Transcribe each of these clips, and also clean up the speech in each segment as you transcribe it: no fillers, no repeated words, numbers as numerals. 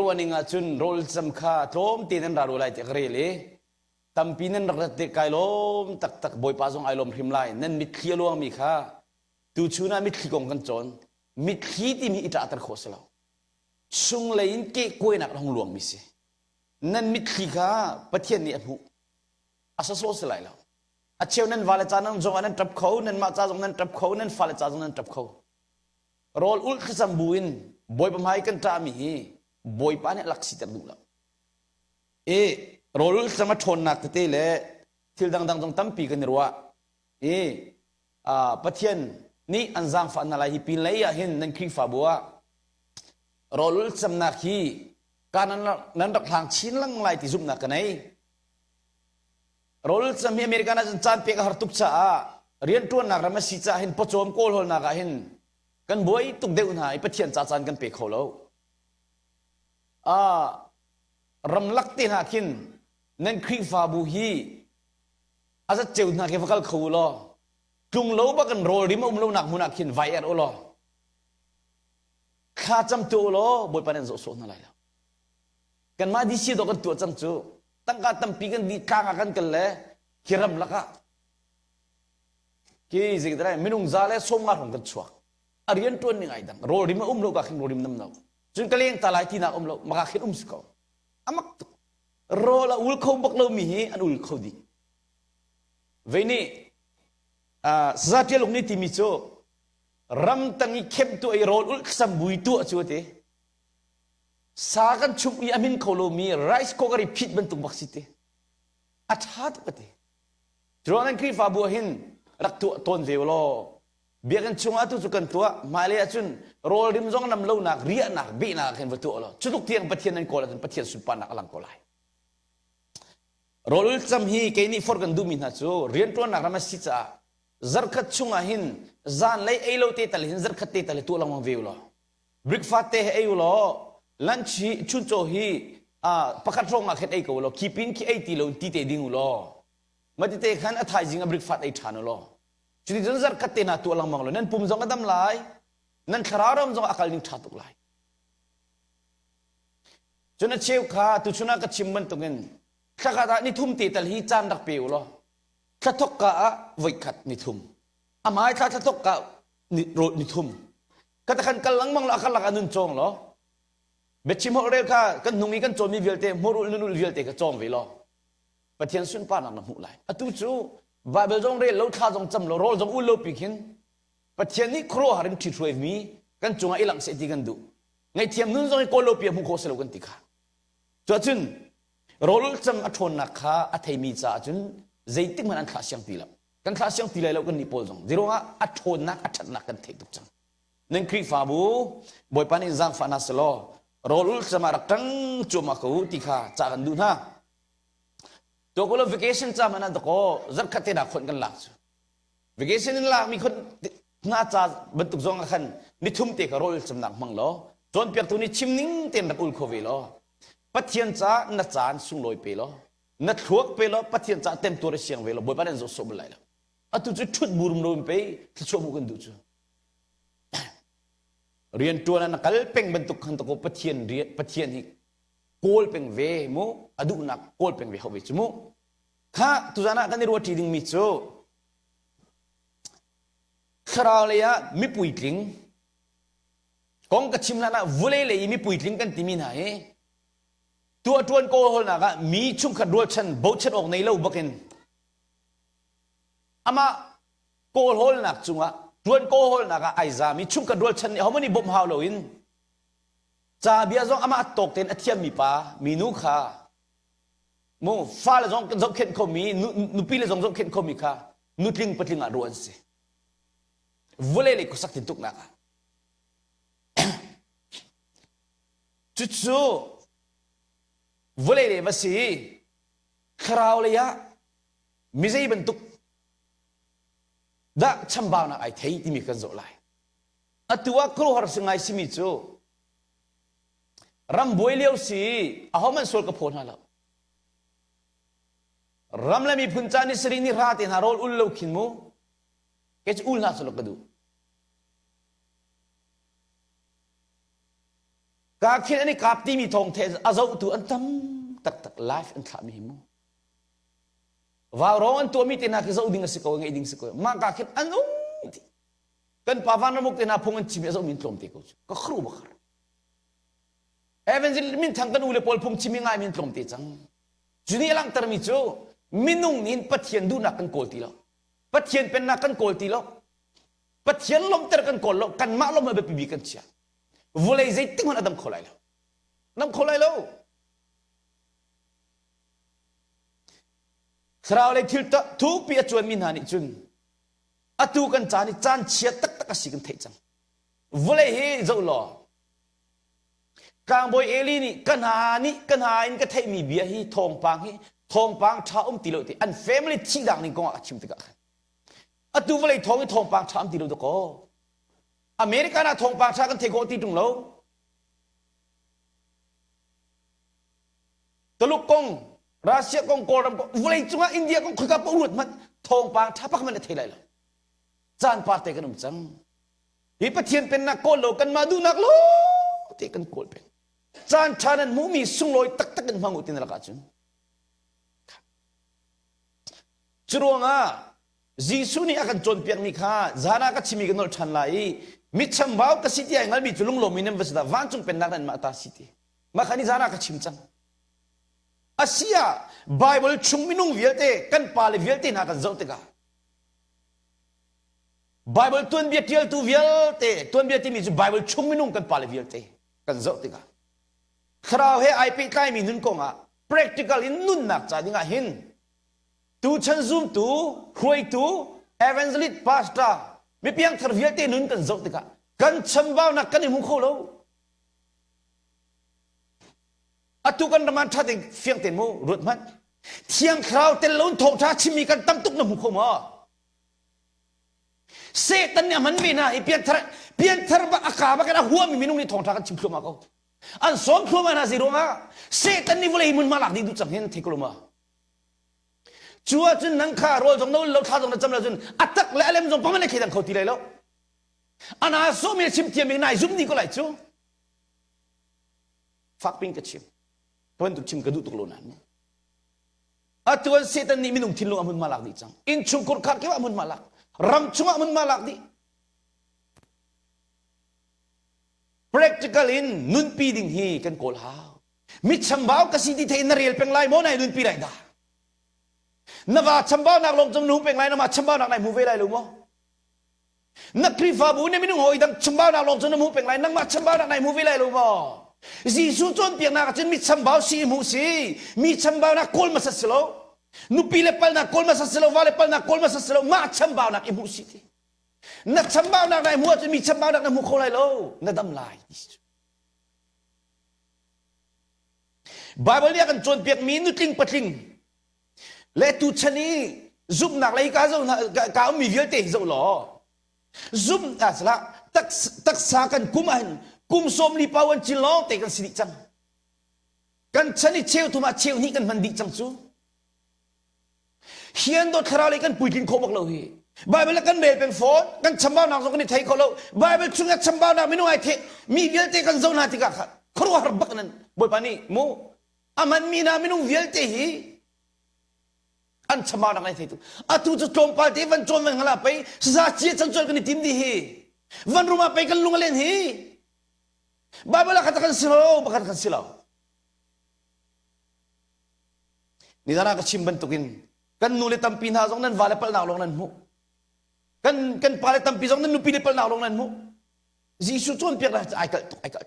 วันนี้จุนโรลสำคัญทรมตีนันรารุไลเตกเรลีตัมปีนันรักเตกไกลมตักบอยปาซงไอลมพิมไลนั่นมิดขี้ลวงมีค่ะตูชูน่ามิดขี้กงกันจนมิดขี้ที่มีอิตาอัตโคสลาวซุงเลยอินเกะกวยนักหงหลวงมิสินั่นมิดขี้ค่ะประเทศนี้หูอาศัยโซสไลแล้วอาเชียวนั่นวาเลจานันจงอันนั้นจับเขานั่นมาจาจงนั้นจับเขานั่นฟาเลจาจงนั้นจับเขาโรลอุลขสัมบุญบอยประมาณกันตามีบอยปาเนี่ยลักษิตดูแล้วโรลสมาชนนักเตะเลยที่ดังๆจงตั้มปีกันรัวประเทศนี้อันจังฝันอะไรที่ปีเลยเห็นนั่นคริฟาบัวโรลสำนักที่การนั้นรักทางชิ้นลังไลที่ซุ่มนักกันไหนโรลสมัยอเมริกันนั้นจานเปียกหาตุกจ้าเรียนตัวนักรำสิจ้าเห็นพอจอมโกลหนักเห็นกันบอยตุกเดือดหายประเทศจ้าจานกันเปียกเขาแล้วรำลักตีนักขินนั่นคริฟาบูฮีอาจจะเจ้าหน้าที่ฟังเขาล้อจุงเล่าบักันโรลิมเล่าหนักมุนักขินไวเออร์ล้อข้าจำตัวล้อบอยปานนั้นโซ่นั่นแหละกันมาดิสิโดกันตัวจำตัวตั้งการตั้งปีกันดีกางกันกันเลยคิรำลักะกี่สิ่งใดไม่นุ่งซาเลสมงาของกันชัวอาเรียนตัวนี่ไงดังโรลิมเล่ากับขินโรลิมน้ำเนาจนกระเลี้ยงตาลายที่น่าเล่ามาขินสกออามักโรละอุลเขาบักเล่ามีอันอุลเขาดีเวนี่สาเทียลงนี่ที่มิโซรำตั้งอีเข้มตัวไอโรลอุลสัมบุยตัวชัวเตสากันชุบอีอามินเขาโลมีไรส์โคกรีพิดบรรทุกบักสิเตอัฐาตุกเตจรวนั้นคริฟาบัวหินรักตัวตนเวลโลเบียกันชงอาตุสุกันตัวมาเลยจุนโรลริมจงนำเล่านักเรียนักบีนักเห็นวัตถุอะไรชุดทุกเทียงประเทศนั้นโกลาเป็นประเทศสุปานักอลังโกลายโรลจำฮีแค่นี้ฟอร์กันดูมินฮัจูเรียนตัวนักรำสิจ้าจรคัดชงอาหินจานเลยไอโลเตตัลหินจรคัดเตตัลตัวละมังเวลโลบริกฟาเตไอโลลันชีชุนโจฮีประคัดรองมาเข็ดไอโกโลคีปินคีไอตีโลตีเตดิงโลมาติเตขันอัฐายจิงบริกฟาไอชานโลจุดที่จรคัดเตน่าตัวละมังโลนั่นปุ่มจงกระดำลายนั่นครารมจงอักลนิ่งชาตุกลายจนเชี่ยวข้าตุชุนักชิมมันตรงนั้นข้าข้านี่ทุ่มตีตัลฮีจานรักเปียวโลข้าทกกะวิคัดนิทุ่มอามาข้าทกกะนิทุ่มข้าตะขันกัลลังมังโลอักลักอนุนจงโลเบ็ดชิมฮอเรลข้ากันนุ่งอีกันโจมีเวลเตมรุลนุลเวลเตก็จงเวลประเทศสุนปานักน้ำหูไหลอตุจูบาเบลจงเรลเราข้าจงจำโลโรจงอุลโลปิกินประเทศนี้ครัวหาริมทิทรวยมีกันจงไอหลังเสติกันดูไงเทียมนุ่นจงไอโกโลปียมุโคสโลกันติกาจวจุนโรลจำอัชวนนักข้าอัฐมีจ้าจุนใจติมันอันข้าเสียงตีละกันข้าเสียงตีเลยเรากันนิโพลจงจิโร่อัชวนนักอัชนักกันเทตุจังนั่นคริฟาบูบอยปานิจังฟานัสโลโรลจำรักตั้งจูมาเขาติกาจากกันดูนะตัวก็เราวิกเกชันจามันนั่นตัวก็จัดขัดเตะนักคนกันหลักวิกเกชันนี่ละมีคนน่าจะบรรทุกจงกันนิทุ่มเตะกับโรลจำนักมังล้อจนเปียกตัวนี้ชิมนิ่งเต็มรับอุลโควิล้อปัจเจียนจ้านัดจานสุ่งลอยไปล้อนัดทั่วไปล้อปัจเจียนจ้าเต็มตัวเสียงเวล้อบอยปานันจะสบไหลแล้วอัตุจุดชุดบูรุมลมไปที่ชั่วโมงกันดูจูเรียนตัวนั้นกัลเป็งบรรทุกขันตะโกปัจเจียนเรียนปัจเจียนฮิโกลเป็งเวโมอดุนักโกลเป็งเวเขาเวจโมข้าตุจานะกันในรัวทีดิ่งมิโซคราวเลยอะมีปุยทิ้งกองกระชิมนั้นวุ่นเลยมีปุยทิ้งกันที่มีไหนตัวจวนโกหกนักมีชุ่มขัดรัวชันบ่ชันออกในเล่าบักเห็นอามาโกหกนักจุงะจวนโกหกนักไอ้จามีชุ่มขัดรัวชันเขาไม่ได้บ่มหาวเลยอินจ่าเบียร์จงอามาตกเต็นอธิยามีป้ามีนุขา โมฟ้าเลยจงเข็นเขามีนุปีเลยจงเข็นเขามีค่ะนุทิ้งปัดทิ้งอารมณ์สิวุ่นเลยก็สักทิ้งตุกนักจุดสูวุ่นเลยมาสิคราวเลยอะมิใช่บรรทุกด่าช่างบ่าวนักไอ้เที่ยที่มีกันโจไลอัตัวครูหาสิ่งไอ้สิมิจูรำบวยเลี้ยวสิอาหมันสวดกับพลนั่นแหละรำแล้วมีพุนจานิสรีนิราตินารอลอุลโลกินมูเกจอุลน่าสลกดูก กาคิดอันนี้กาบที่มีทองเทอาเจ้าตัวอันตั้มตักไลฟ์อันขามีหิมว่าร้อนตัวมีเตนักเจ้าดิ่งสิโก้ไงดิ่งสิโก้มากาคิดอันนู้นกันปาวันมุกเตนักพงอันชิมเจ้ามินตรมตีกูก็ครูบักเอเวนซิลมินทางกันอุเลปอลพงชิมิง่ายมินตรมตีจังจุนี่ลังตรมิจูมินุงนินปัทเทียนดูนักกันโกลตีแล้วปัทเทียนเป็นนักกันโกลตีแล้วปัทเทียนลมเตอร์กันโกลแล้วกันมาลมมาเบปีบีกันเชียวุ้ยใจติ้งมันอดัมโคไลแล้วน้ำโคไลแล้วคราวเลยทิลต์ทุกปีจวนมินหานิจุนอตูกันจานิจานเชียตักสิกันเทจังวุ้ยเฮเจ้าล้อกางบอยเอลีนี่กันหาอินก็เทมีเบียฮีทองปังท้าติโลติอันเฟมิลี่ที่ดังนี่ก็อาชิมติกะอตูวุ้ยทองปังท้าติโลตะโกอเมริกาน่ะทองปังท้ากันเทโกติตรงโลตลุกกงรัสเซียกงโกรัมวุ้ยจุงอินเดียกงคุยกับอุรุตมันทองปังท้าพักมันเทไรล่ะจานปาร์เตกันจังฮิปเทียนเป็นนักโกลโลกันมาดูนักโลเทกันโกลเป็นจานชานันมูมีสุงลอยตักกันฟังอุตินละกันจุนจรวงอ่ะจีสุนี่อากันจนเปียกมีค่าจานาก็ชิมีกันนอชันไลมิชมบ่าวก็สิที่ไอ้งั้นมีจุลุงลมินเวสดาวันจุนเป็นนักนั้นมาตาสิที่มาขันนี้จานาก็ชิมจังอาเซียไบเบิลชุมมินุงเวียลเตกันปาเลเวียลเตนักกันเจ้าเตกะไบเบิลตัวเบียดเทียลตัวเวียลเตตัวเบียดที่มีจุไบเบิลชุมมินุงกันปาเลเวียลเตกันเจ้าเตกะคราวเฮไอพีใกล้มีนุ่นกงอ่ะ practical อินนุ่นนักจ่าดิ่งอ่ะหินตูชันซูมตูหวยตูเอเวนซ์ลิตพาสต้าไม่เพียงทร์เวียเตนุ่นกันจบติกะกันชมบ่าวนักกันในมุขโคโลอตุกันประมาณท่าเต็งเฟียงเต็นมูรถมันเที่ยงคราวเต็นล้นทงท่าชิมีกันตั้มตุกในมุขโคมาเซตันเนี่ยมันมีนะไอเพียงทร์บักอากาศบักกันหัวมีนุ่งในทงท่ากันชิมพลุมาเขาอันสมพลุมานะสิโรงอ่ะเซตันนี่วุ้ยมันมาหลักดีดูจังเห็นเทกลมาชัวจนนังข้ารอจงโน้นเราท่าจงนั้นจำเราจนอัตตักและอะไรมันจงพมันเลยขีดังเขาตีเลยแล้วอันนั้นสมัยชิมเทียมยังไงซุ่มนี่ก็ไหลชัวฟักปิ้งกระชิมเพราะมันถูกชิมกระดูตุกโลนั้นอัตวันเซตันนี่มีนุ่งทิ้งลงอามันมาลักดีจังอินชุงกุรขัดก็ว่ามันมาลักรำชุงอามันมาลักดี practical in นุนปีดิ่งฮีกันโกลหาวมิชมบ่าวกสิที่เทนเรียลเป็นไรโมนายนุนปีไรด่านว่าชมบ่าวนักลงจงนุ่งเป็นไรนะมาชมบ่าวนักไหนมูเวไรรู้มั้งนักคริฟาบูเนี่ยไม่นุ่งหอยดังชมบ่าวนักลงจงนุ่งเป็นไรนักมาชมบ่าวนักไหนมูเวไรรู้มั้งจีสุจนเปียกนักจนมิชมบ่าวสีมูสีมิชมบ่าวนักโกลมาสัสโลนุปีเล็บปัลนักโกลมาสัสโลวาเล็บปัลนักโกลมาสัสโลมาชมบ่าวนักอิมูสีนักชมบ่าวนักไหนมูจะมีชมบ่าวนักไหนมูโคไรโลนักดำลายไบเบิลเรียกกันจนเปียกมีนุติงปัทิงและตุชนีซุ่มหนักเลยก้าวมีเวียเตะเจ้าหล่อซุ่มอะไรละตักษากันกุมสมลีปาวันจิล้อเตะกันสิริจังกันชนิดเชี่ยวทุมาเชี่ยวนี่กันมันดีจังซูเฮียนโดดคราวเลยกันปุยกินโคบักเราเฮไบเบิลกันเบลเป็นโฟนกันชมบ้านักสงกันไทยเขาเราไบเบิลช่วยชมบ้านักไม่น้อยเทมีเวียเตะกันเจ้าหน้าที่กันครัวหับบักนั้นบ่อยปานี่โมอามันมีนาไม่น้องเวียเตะฮีอันชมาดังไงที่ตัวอาตุจะโจมปาเทวันโจมวันหลับไปซาเชียจังจวนกันในทีมดีฮีวันรู้มาไปกันลุงเล่นฮีบาเบลาขัดกันสิโลบักขัดกันสิโลนี่ดาราก็ชิมบันตุกินกันนูเลตัมปีนาจงนั้นวาเลปลนาลงนั้นมุกันปาเลตัมปีจงนั้นนูปีเลปลนาลงนั้นมุจีสุจวนเปียกละไอ้กัด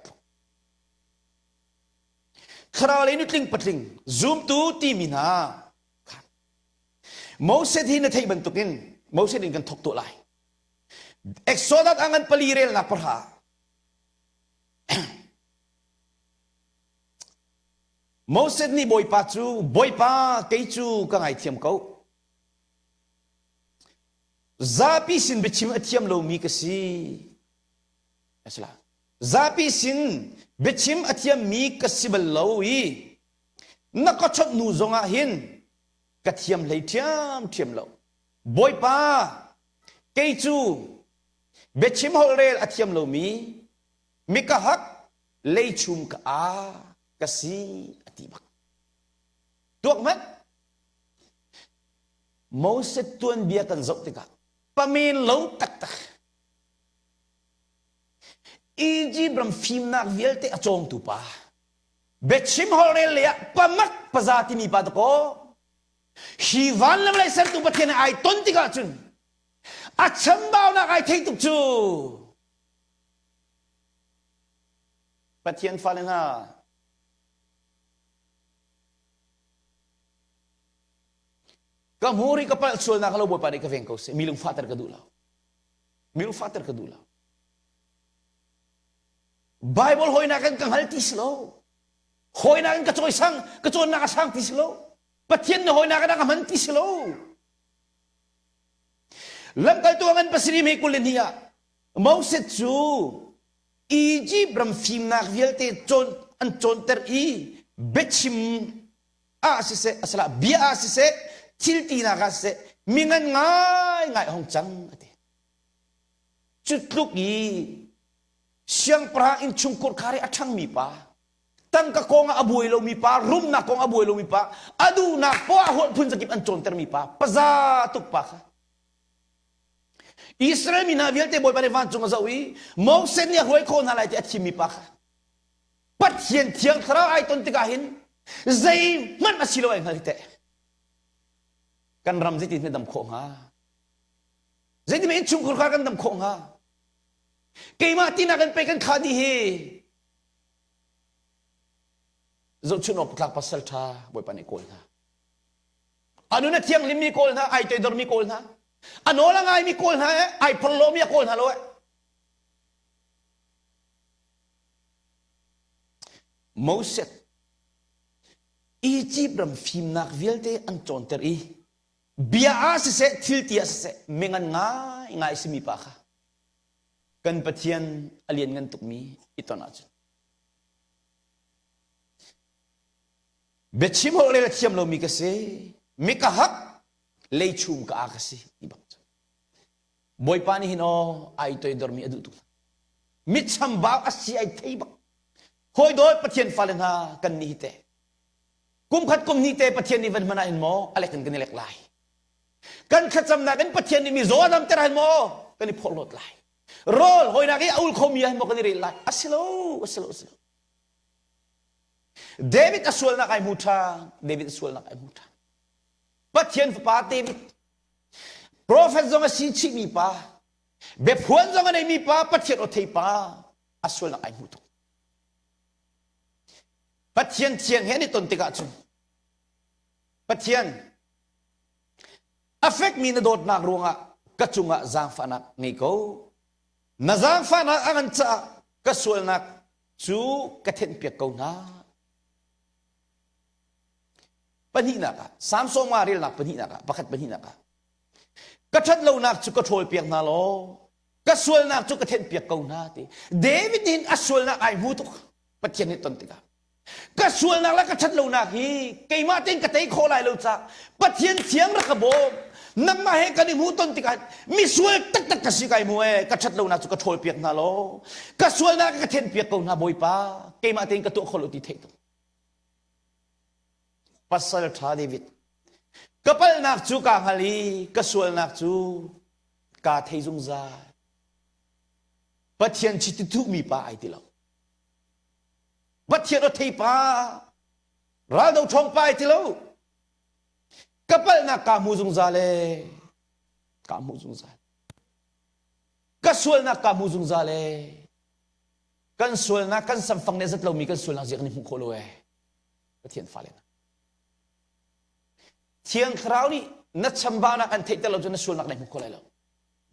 คราวนี้นุติงปัดลิงซูมตูตีมินาโมเสสที่นั่นที่บรรทุกินโมเสสนี่กันทกตัวไล่เอ็กโซดัสอังกันปลีเรลนักประหารโมเสสนี่บอยป้าจูบอยป้าเกยจูกังไอเทียมเขาซาปิสินเบชิมอเทียมโลมีกสีอะไรล่ะซาปิสินเบชิมอเทียมมีกสีเบลโลอีนักก็ชดนูจงอาหินกระเทียมเลยเทียมเราบอยป้าเกยจูเบชิมฮอลเรลอเทียมเรามีกะฮัก lei chum ka a kasi atibak tuak mat Moses tuan biakan zok tika pamin lo tak tak iji bram phim nak vielte achong tu pa betchim horel ya pamak pazati mi pa ko hi van lam lai ser tu pathian ai ton tika chun acham baw nak ai thei tuk chu pathian falen ha kamuri kapal sul na kalo boy pa ka vengko se milung fater kadulaw Bible hoy na kan kang haltis lo hoy na kan kachoy sang kachon na kasang tislo pathian na hoy na kan kamantis lo lam kal tuangan pasri me kulin hiya Moses chu iji bram phim nak vielte chon an chon ter I betchim a se asla bia se tilti na ka se mingan ngai hong chang ate chutluk I siang pra in chungkur khare athang mi pa tang ka konga abuai lo mi pa rum na konga abuai lo mi pa adu na po hol phun sakip an chon ter mi pa paza tuk pa kha Israel mina vielte boy pare van chunga zawi Moses ni hoi ko na lai te athi mi pa kha pathian thiang thara ai ton tika hin zai man asilo ai ngalite kan ram ziti me dam khong ha ziti me chungkur khar kan dam khong ha keima tina kan pe kan khadi he zo chunok tlak pasal tha boy pane kol na anu na thiang lim mi kol na ai toy dor mi kol na anola ngai mi kol na ai pholo mi kol na lo Moses Egypt ram phim nak vielte an chon ter I bia se thiltia se mengan ngai simi pa kha kan pathian alien ngan tukmi itona chu betchim ho le thiam lo mi ka se mi ka hak lei chum ka ka si ibak boy pani hino ai toy dormi adu tu mit cham ba asi ai theibak hoi doi pathian falen ha kan ni te kum khat kum ni te pathian ni van mana in mo ale kan lek lai kan khacham na kan pathian ni mi zo dam teran mo kan ni pholot lai rol hoi na ki aul khomia mo kan ri lai asilo David aswal na kay muta pathian pa David prophet zonga si chi mi pa be phuan zonga nei mi pa pathian o thei pa aswal na kay muta pathian thiang he ni ton tika chu pathian affect mi na dot nak ruanga kachunga zang fanak ngai ko na zang fanak angan cha kasul nak chu kathen pek ko na panina ka samsong ma ril nak panina ka pakhat panina ka kathat lo nak chu kathol pek na lo kasul nak chu kathen pek ko na ti David din asul nak ai mu tu pathian ni ton tika kasul nak la kathat lo nak hi keima tin ka tei kholai lo cha pathian thiang ra ka bo nang ma he kani mu ton tika mi sual tak ka si kai mu e kathat lo nak chu kathol pek na lo kasul nak ka then pek ko na boy pa keima tin ka tu kholo ti thei tu pasal tha David kapal nak chu ka hali kasul nak chu ka thei jung za pathian chi tu mi pa ai ti lo pathian o thei pa ra do thong pa ai ti lo kapal nak ka mu jung za le kasul nak ka mu jung za le kan sul na kan sam phang ne zat lo mi kan sul na zek ni mu kholo e pathian fa le thiang khrau ni na chamba na kan thei ta lo na sul nak nei mu kholai lo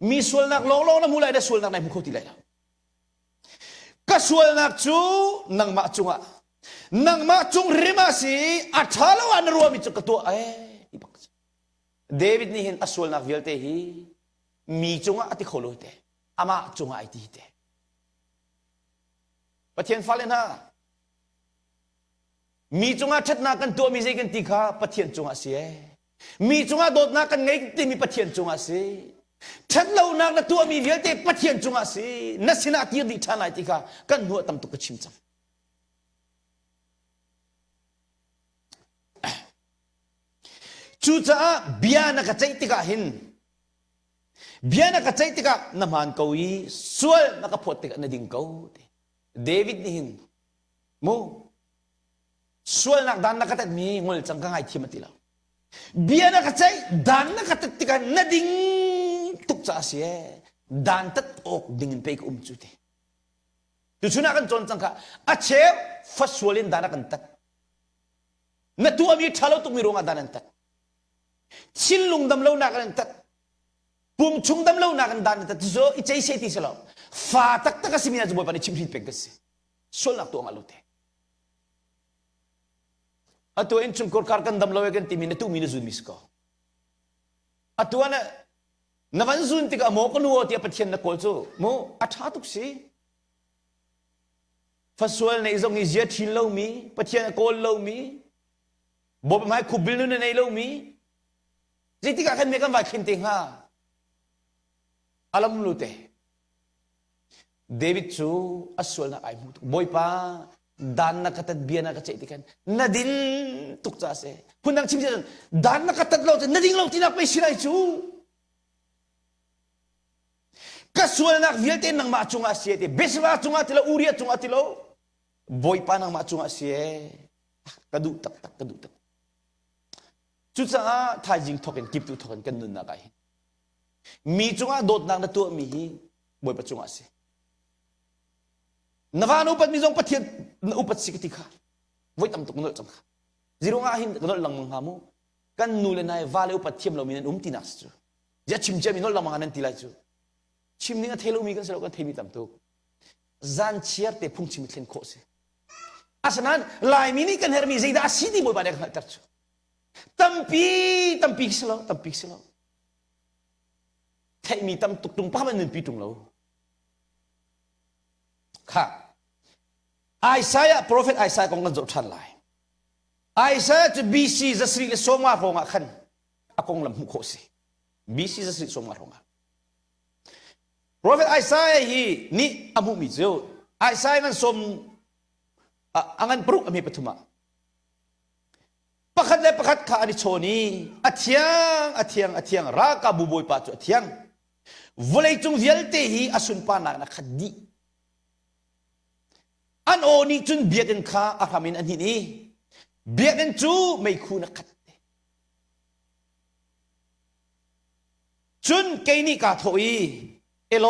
mi sul nak long long na mu lai da sul nak nei mu khoti lai lo ka sul nak chu nang ma chung rima si athalo an ro mi chu ka to ai David ni hin asul nak vielte hi mi chunga ati kholo te ama chunga ai ti te pathian falen ha mi chunga that na kan to mi je kan ti kha pathian chunga si e mi chunga dot na kan ngai ti mi pathian chunga si that lo na to mi vielte pathian chunga si na sina ti di thana ti kha kan nu tam tu ka chim cham จูจ้าเบียนักใจติกาหินเบียนักใจติกาน้ำมันเกาอีส่วนนักพดติกานาดิ่งเกาเดวิดนี่หินโมส่วนนักดันนักตัดมีงลจังกังไอที่มาติลาเบียนักใจดันนักตัดติกานาดิ่งตุกจ้าเสียดันตัดออกดิ่งไปกุมจุดจุดชุนักันจนจังกะอาเชฟฟัสวลินดันนักตัดนัตัวมีทะเลาะตุมีโรงดันนักตัดชิลลุงดำเล่านักนักตัดปุ่มชุงดำเล่านักดันนักตัดโซอิเจเซติสลามฟาตักตักสิมีนาจุบไปนี่ชิมหินเป็กสิส่วนนักตัวมาลุเตอะตัวเองชุมกอร์การกันดำเล่าเกันที่มีนตุมีนซุนมิสกออะตัวน่ะนวันซุนติกะโมกนัวที่ปะเทียนนักโกลโซโมอัฐาตุกสิฟัสวลในซงอิเจียทินเล่ามีปะเทียนนักโกลเล่ามีบอกไม่คุบิลนู่นในเล่ามีจิติกะกันมีกันว่าขินติงฮะอาลัมลุเตเดวิดชูอัสวลนักไอมุตบอยป้าดานนักตัดเบียนักใจติกันนาดินตุกจ้าเสคุณนังชิมเจนดานนักตัดเราจะนาดินเราที่นักไม่ชิไรชูกัสวลนักเวียเตนังมาจุงอาเซียเตเบสมาจุงอาติโลอูเรียจุงอาติโลบอยป้านังมาจุงอาเซียกระดูตักกระดูตักจุดจ้าทายจิงทอกันกิบตุทอกันกันนุนนักไอมีจุงอาโดดนังนัตัวมีบอยป้าจุงอาเซียนวานุปัตมิจงปะเทียนอุปัตสิกติขาไว้ตำตุกนรจังค่ะจิรงอาหินนรลังมังหามูกันนูเลนายวาเลอุปัตเทียมเรามีนันตินัสจูจะชิมเจมินรลังมังหานันติลายจูชิมนี่ก็เทลูมีกันเสร็จแล้วก็เทมีตำตุกจันเชียร์เตพุ่งชิมิเทนโคเซอาสนั้นลายมินิกันเฮร์มีใจดาสิดีบอยบาเด็กหัดตัดจูตั้มปีกเสร็จเทมีตำตุกตุงป้ามันนึงปีตุงเราค่ะไอซายะ prophet ไอซายะของกันจบทันไลไอซายะจะ BC จะสรีเลสมาโรงขันอากงลำหุโคสิ BC จะสรีสมาโรง prophet ไอซายะฮีนี่อามุมิเจอไอซายะนั้นสมอันปรุกอเมปฐุมะประคัดและประคัดข้าอันโชนีอัฐยังรากาบุบอยปัจจุอัฐยังวลัยจงเวลเตฮีอสุนปานักขัดดีอันโอนี่จุนเบียดกันข้าอารามินอันนี้เบียดกันจูไม่คู่นักขัดจุนเกนี่กาโถยเอโล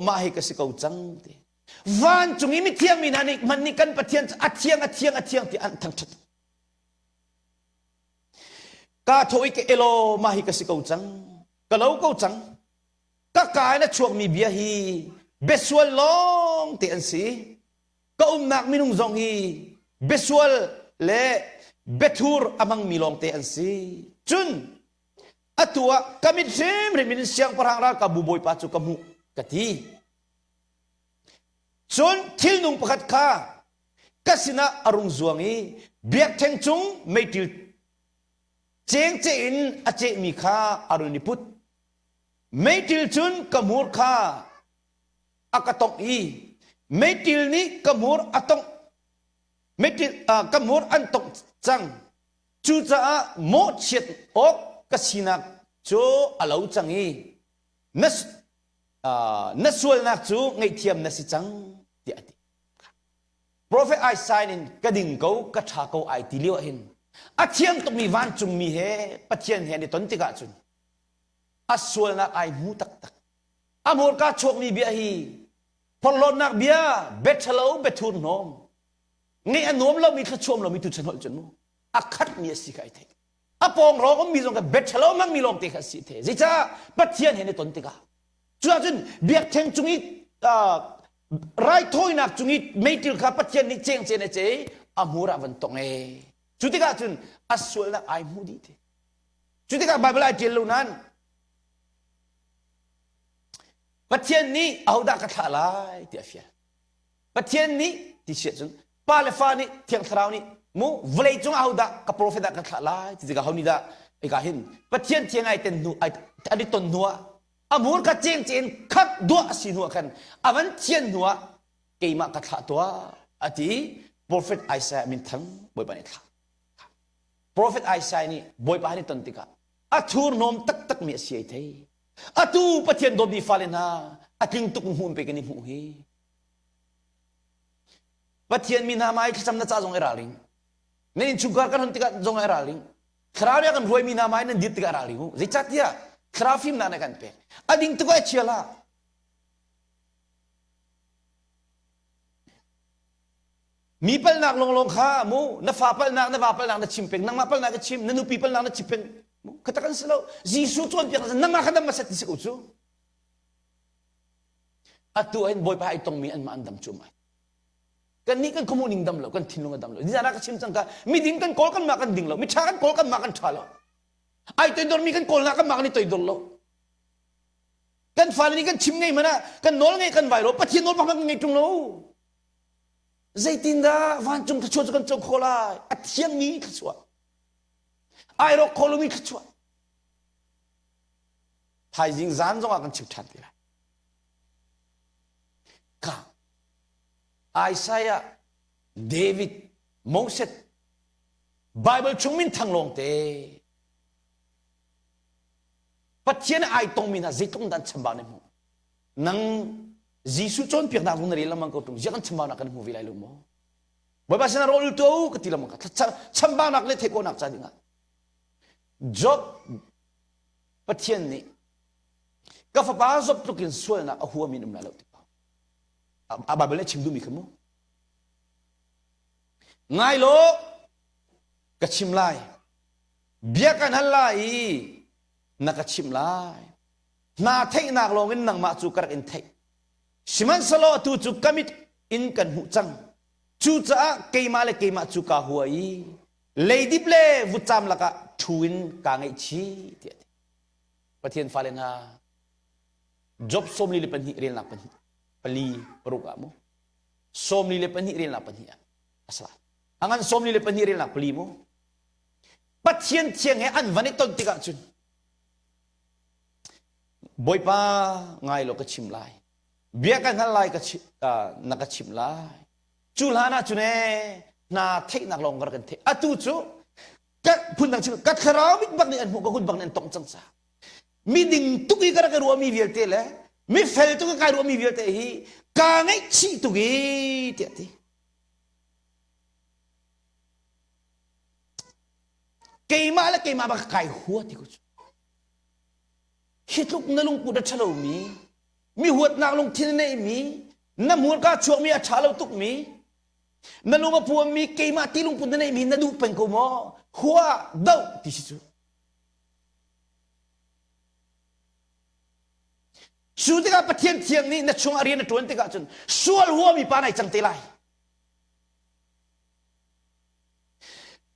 มาให้กสิกาจังเตวันจุงอิมิเทียมินานิมันนี่กันปะเทียนอัฐยังที่อันทั้งชัดกาโถยเอโลมาให้กสิกาจังกะเลากาจังก็กายนะช่วงมีเบียฮีเบสวลลองเตอันสีก็นักมินุงจงฮีเบสวลเล่เบทูร์อมังมีลองเตอันซีจุนอัตัวกามิดเซมเรมินเสียงพระรากับบุบอยปัจจุกัมุกตีจุนทิลนุงประคัดข้ากสินะอรุณจวงฮีเบียกเทงจุงไม่ติลเจงเจอินอเจมีข้าอรุณิพุทไม่ติลจุนกมูร์ข้าอากาตงฮีไม่ติลนี้กมูร์อัตงไม่ติลกมูร์อันตงจังจูจ้าโมเชียดอกกสินักโจอาลาวจังฮีนัสวลนักจูไงเทียมนัสจังที่อดี prophet ไอซายนินกระดิ่งเขากระชากเขาไอติเลียวหินอาเทียงต้องมีวันจุงมีเฮปะเทียนเฮในต้นติกาจุนอัสวลนักไอมูตักอามอร์กาโชคมีเบียฮีพอลนักเบียเบทเลวเบทูนนอมงี้อันนอมเรามีขชวมเรามีตุชนอลจนมูอาคัดมีสิกายเทอาปองเราก็มีตรงกับเบทเลวมันมีลงเตะสิเทจิจ้าปะเทียนเห็นในต้นติกาจุดจุนเบียเทงจุงอีไรทอยนักจุงอีไม่ติลข้าปะเทียนนี่เจงเจนเจอามูราวันตงจุดติกาจุนอัสวลนักไอมูดีเทจุดติกาไบเบิลไอเจลูนั้นปะเทียนนี้เอาดักกระทะลายที่อาเฟียปะเทียนนี้ที่เชื่อจนปาเลฟานี่เทียงทราวนี่มูวเลยจงเอาดักกับโปรเฟตดักกระทะลายที่จะเขานี่ได้ไอ้กาหินปะเทียนเทียงไอเต็นนัวไออันนี้ต้นนัวอามูร์กะเจนเจนคักดัวสินัวกันอาวันเทียนนัวเกี่ยมากระทะตัวอดีโปรเฟตไอซามินทั้งบ่อยๆนี่ค่ะ prophet Isaiah ni boy pa ni tontika athur nom tak tak mi siai thei atu pathian dom di falen ha ating tuk hum pe kani mu hi pathian min ha mai kham na cha jong eraling nen chugar kan tontika jong eraling khrawe kan roi min ha mai nen dit tika eraling zi chatia khrafim na na kan pe ading tu ko chialaมีเปิลนักลงข้ามูนับฟ้าเปิลนักนับฟ้าเปิลนักนับชิมเป็นนักมาเปิลนักนับชิมนับนูปีเปิลนักนับชิมเป็นมูกระตันสโลจีสุจวนเพียงนับมาขันมาเสร็จสิกุจูอัตัวเองบอยไปไอตรงมีอันมาอันดำจุ่มไอกันนี้กันขโมยดิ่งดำเหลากันทิ้งลงกันดำเหลาดิฉันรักชิมจังกันมีดิ่งกันโกลกันมากันดิ่งเหลามีชากันโกลกันมากันชาเหลาไอตัวโดนมีกันโกลนักกันมากันนี่ตัวโดนเหลากันฟ้านี่กันชิมไงมันนะกันโนลไงกันไวโลปะเทียนโนลพังไงจุงเหลาZaitinda van jung kachua kan jung kolai atiang mi kachua airo kolumi kachua thai jing zan jong akan chip chan tila ka Isaiah David Moses Bible chung min thang long te pathian ai tong min ha zaitung dan chamba ne mo nang Jisu chon piak na kung narila mang kautung siya kan chamba na kan movie lailo mo boy ba sina Rawlulh to katila mang ka chamba nak le theko nak cha dinga job pathian ni ka fa pa job tukin sual na ahua minum na lo ti pa a Bible le chimdu mi khamo ngai lo ka chimlai bia kan halai na ka chimlai na thei nak lo ngin nang ma chu kar in thei Siman salo tu chu kamit in kan hu chang chu cha keima le keima chu ka huai lady ple vucham laka thuin ka ngai chi ti pathian falen ha job somli le panhi rel na panhi pali peruka mo somli le panhi rel na panhi asla angan somli le panhi rel na pali mo pathian thiang he an vani ton tika chun boy pa ngai lo ka chim lai biarkan hal lai nak chim lai chulhana chune na thei nak long kan the atu chu kat phun nang chu kat kharau mit bak ni an hu ko hun bak nen tong chang sa mi ding tu ki kar ka ru mi vial te le mi fel tu ka ru mi vial te hi ka ngai chi tu gi te ti keima la keima ba kai hu ti ku hitluk na lung pu da chalo mi huat nak lung tin nei mi na mun ka chuak mi a chalo tuk mi na lung a pu mi keima ti lung pun nei mi na du pen ko mo huwa dau ti si chu chu te ka pathian thiang ni na chung arian na tuan te ka chun sual huwa mi pa nai chang te lai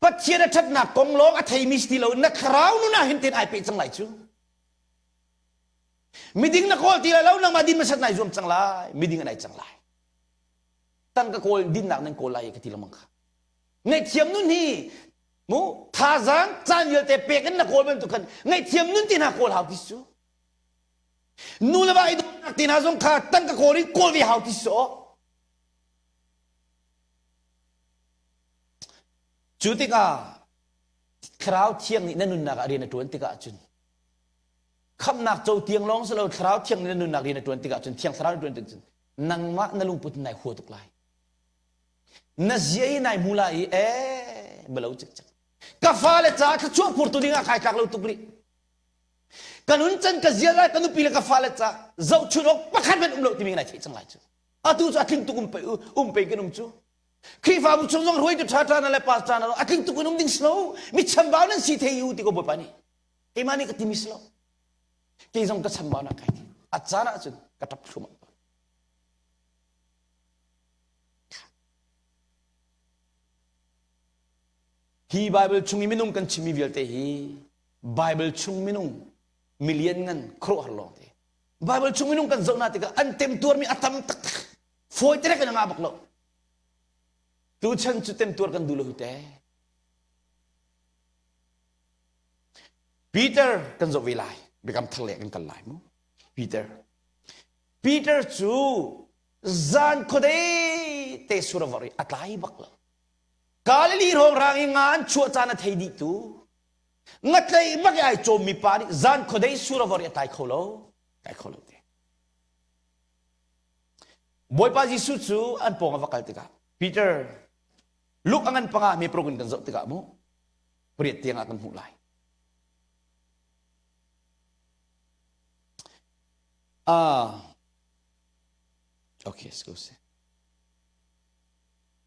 pathian a that na kong long a thei mi sti lo na khrau nu na hin ten ai pe chang lai chu Miding na call tila law nang madin masat na zoom chang lai miding na chang lai tan ka call din nak nang call lai ka tila mangka ngai thiam nun hi mu tha jang chan yel te pe kan na call ben tu kan ngai thiam nun tin ha call how this so nu la ba idon nak tin ha zong kha tan ka call call vi how this so chutika crowd thiang ni nanun na ka ri na tuan tika chunคำนักโจเตียงร้องสลาวคราวเทียงในนุนนักเรียนในตัวติกาจนเทียงสลาวในตัวติกาจนนังมะนลุงพุทธนายหัวตุกไลนัเจียนายมูลายเบลาจิกจักกาฟาเลจ้าขช่วงพูดตัวนี้งาใครกักเราตุกรีกันนุนจันกเจียได้กันนุปีเลกาฟาเลจ้าเจ้าชุนอกปะคันเป็นเราที่มีนายที่จังไรจูอาตุจะทิ้งตุกุมไปกันจูครีฟ้าบุชงรวยจุดชาตานั่นแหละปัสตานั่นอาทิ้งตุกุมดิ้งสโลมีชัมบาวนั้นสีเทียอยู่ที่กูบอกปานี่ไอ้มานี่ก็ที่มิสโลกี่สมก็สมบูรณ์นะใครอาจารย์จุดกระทับชุ่มฮีไบเบิลชุ่มมินุ่งกันชิมีวิลเตฮีไบเบิลชุ่มมินุ่งมิลเลียนเงินครัวฮาร์ลองเตไบเบิลชุ่มมินุ่งกันเจ้าหน้าที่ก็อันเต็มตัวมีอัตมตักฟอยเตะกันงาบักโลตูฉันจุดเต็มตัวกันดูโลหิตปีเตอร์กันจะวิไลbecome ทะเลกันกันหลายมั้งปีเตอร์จูจานคนเดียเตสุรวารีอัตไลบักละ กาลิลีรองรางงานชัวจานะเทดิตูงัดเลยบักไอโจมมีปานิจานคนได้สุรวริตายโคโลตายโคโลเตบอยปาจิสุจูอันปองอวกาลติกาปีเตอร์ลูกอันปังอามีโปรแกรมกันจบติกาโมเปรียบเทียงอากันหุ่นไหลโอเคสกุลสิ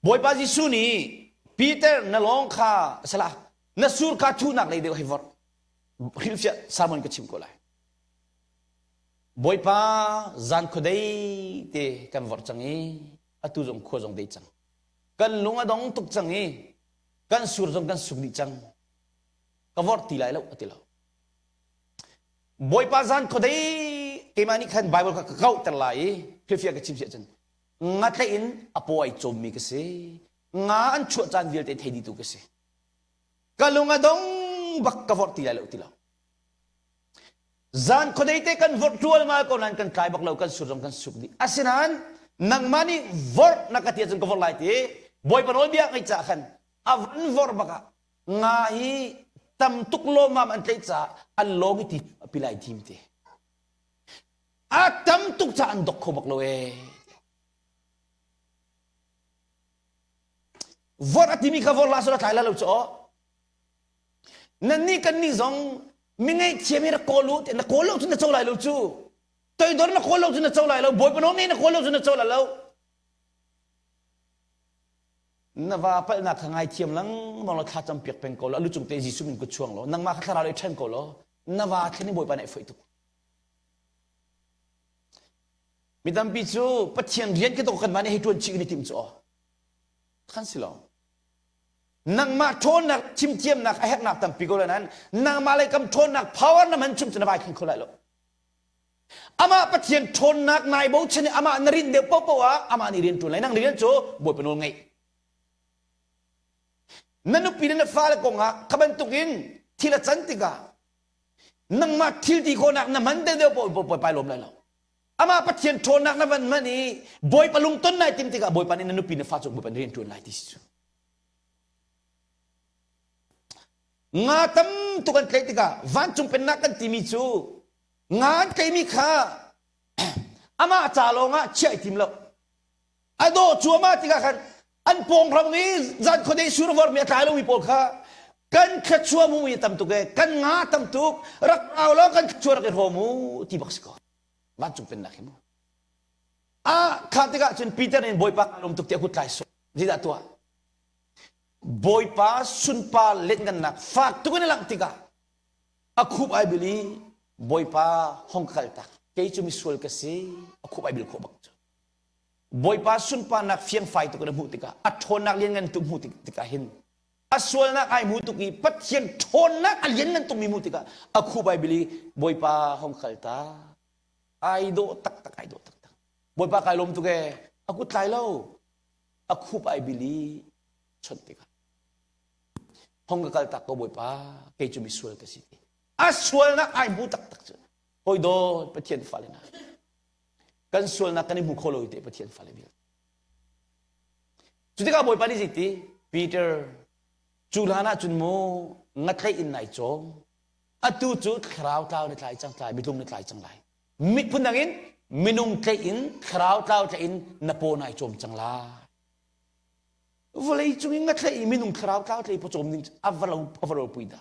บอยปาจิสุนี่ปีเตอร์นลองข้าสละนสูรข้าทูนักเลยเดียวให้วอร์ฮิลเฟียสามวันก็ชิมก็เลยบอยปาจันคนได้เตะกันวอร์จังงี้อตุจงขั้วจงได้จังกันลุงอดองตุกจังงี้กันสูรจงกันสุกดิจังกันวอร์ตีไลแล้วตีแล้วบอยปาจันคนได้เกมานี่ขันไบเบิลก็เข้าแต่ไหลฮิลเฟียก็ชิมเสียจังงัดเลยอินอปอยโจมมีก็เสงานชั่วจานเดียวเตะเทดิตุก็เสกันลุงอดองบักกันวอร์ตีไลแล้วตีแล้วจานคนใดเตะกันวอร์ทัวร์มาคนนั้นกันใครบักเรากันสุดกันสุดดีอาศัยนั้นนังมานี่วอร์นักการที่จะกันวอร์ไลท์บอยปนอลเบียไงจ้าขันอาวันวอร์บักง่ายตั้มตุกโลมามันเตะจ้าอันโลกิติพิลายทีมเตะตั้มตุกจ้าอันดอกขบักเราวอร์ที่มีข้าวอร์ลาสุดท้ายแล้วจ้านั่นนี่กันนี่ซองมิงไงเชี่ยมีนักโคลูแต่นักโคลูจะนักโจไลลูจูตัวอีดอร์นักโคลูจะนักโจไลลูบอยปนนี่นักโคลูจะนักโจไลลูนับว่าเป็นนักทางไอเทียมลังมองเราท่าจำเปียกเป็นโคลูลูจงเตจิสุมินกุช่วงลูนังมาขัดเราเลยเช่นโคลูนับว่าแค่นี้บอยปนไอฟิตุมีดำปีจูปัจเจียนเรียนก็ต้องขันมาในให้ทวนชิกในทีมจ้าขันสิลองนังมาโทนนักชิมเทียมนักไอ้หักนักตั้มปีก็เลยนั้นนังมาเลยกำโทนนักพาวนั้นมันชุ่มจะนบายขึ้นคนละลูกอามาปะเทียนโทนนักนายบ่ชนะอามานารินเดียวป๊อปวะอามานี่เรียนตัวไหนนั่งเรียนโจ้บ่อยเป็นองไงนั่นนุปีนั้นฟ้าเลยกงฮะขบันตุกินทีละจันติกานังมาทิลตีคนนักนั่นมันเดียวบ่อยไปลมเลยเราอามาปะเทียนโทนนักนั่นมันนี่บ่อยไปลุงต้นนายติมติกาบ่อยไปนี่นั่นนุปีนั้นฟ้าจงบ่อยไปเรียนตัวไหนที่สุดงาตั้มตุกันเคลติกาวันจุ่มเป็นนักกันทีมีจูงานเคมีข้าอามาจ่าลงอ่ะเชื่อทีมเราอโดชัวมาติกาขันอันปงพระมีจันคนได้สุรวรมีตายลงมีปอลข้ากันขัดชัวมูมีตั้มตุกกันงาตั้มตุกรักเอาแล้วกันชัวรักหัวมูที่บักสกอวันจุ่มเป็นนักหิมข้าติกาจนปีเตอร์เนี่ยบอยปากลมตุกเตียกุดไลสุดที่ดัตัวบอยป้าสุนป้าเล่นกันนักฝากทุกคนในหลังติกาอาคูบไอบิลีบอยป้าห้องขัลตักเกย์จะมีส่วนกษีอาคูบไอบิลโคบักจ้ะบอยป้าสุนป้านักเฟียงไฟทุกคนในหูติกาอัดทนนักเลี้ยงเงินตุ้มหูติกาเห็นอาส่วนนักไอหูตุกีปัดเทียนทนนักเลี้ยงเงินตุ้มมีหูติกาอาคูบไอบิลีบอยป้าห้องขัลตักไอโดตักไอโดตักบอยป้าไกลลมตุกอากูตายแล้วอาคูบไอบิลีชนติกาห้องกระตักก็บ่อยป้าเกย์จะมีส่วนกันสิส่วนนักไอ้หมูตักโอ้ยโดประเทศฟ้าเลยนะกันส่วนนักกันนี่มุขโลยเตะประเทศฟ้าเลยเดียวจุดที่เขาบ่อยป้านี่สิทีปีเตอร์จุลานะจุนโมงัดใครอินไหนจงตุจุดคราวเท้าในทลายจังทลายมิตุงในทลายจังไรมิดพุ่นดังอินมินุงใครอินคราวเท้าใครอินนโปนายจมจังไรวันนี้จุงงัดเลยมินุงคราวๆเลยพอจมนิ่งอัฟเราปุยดา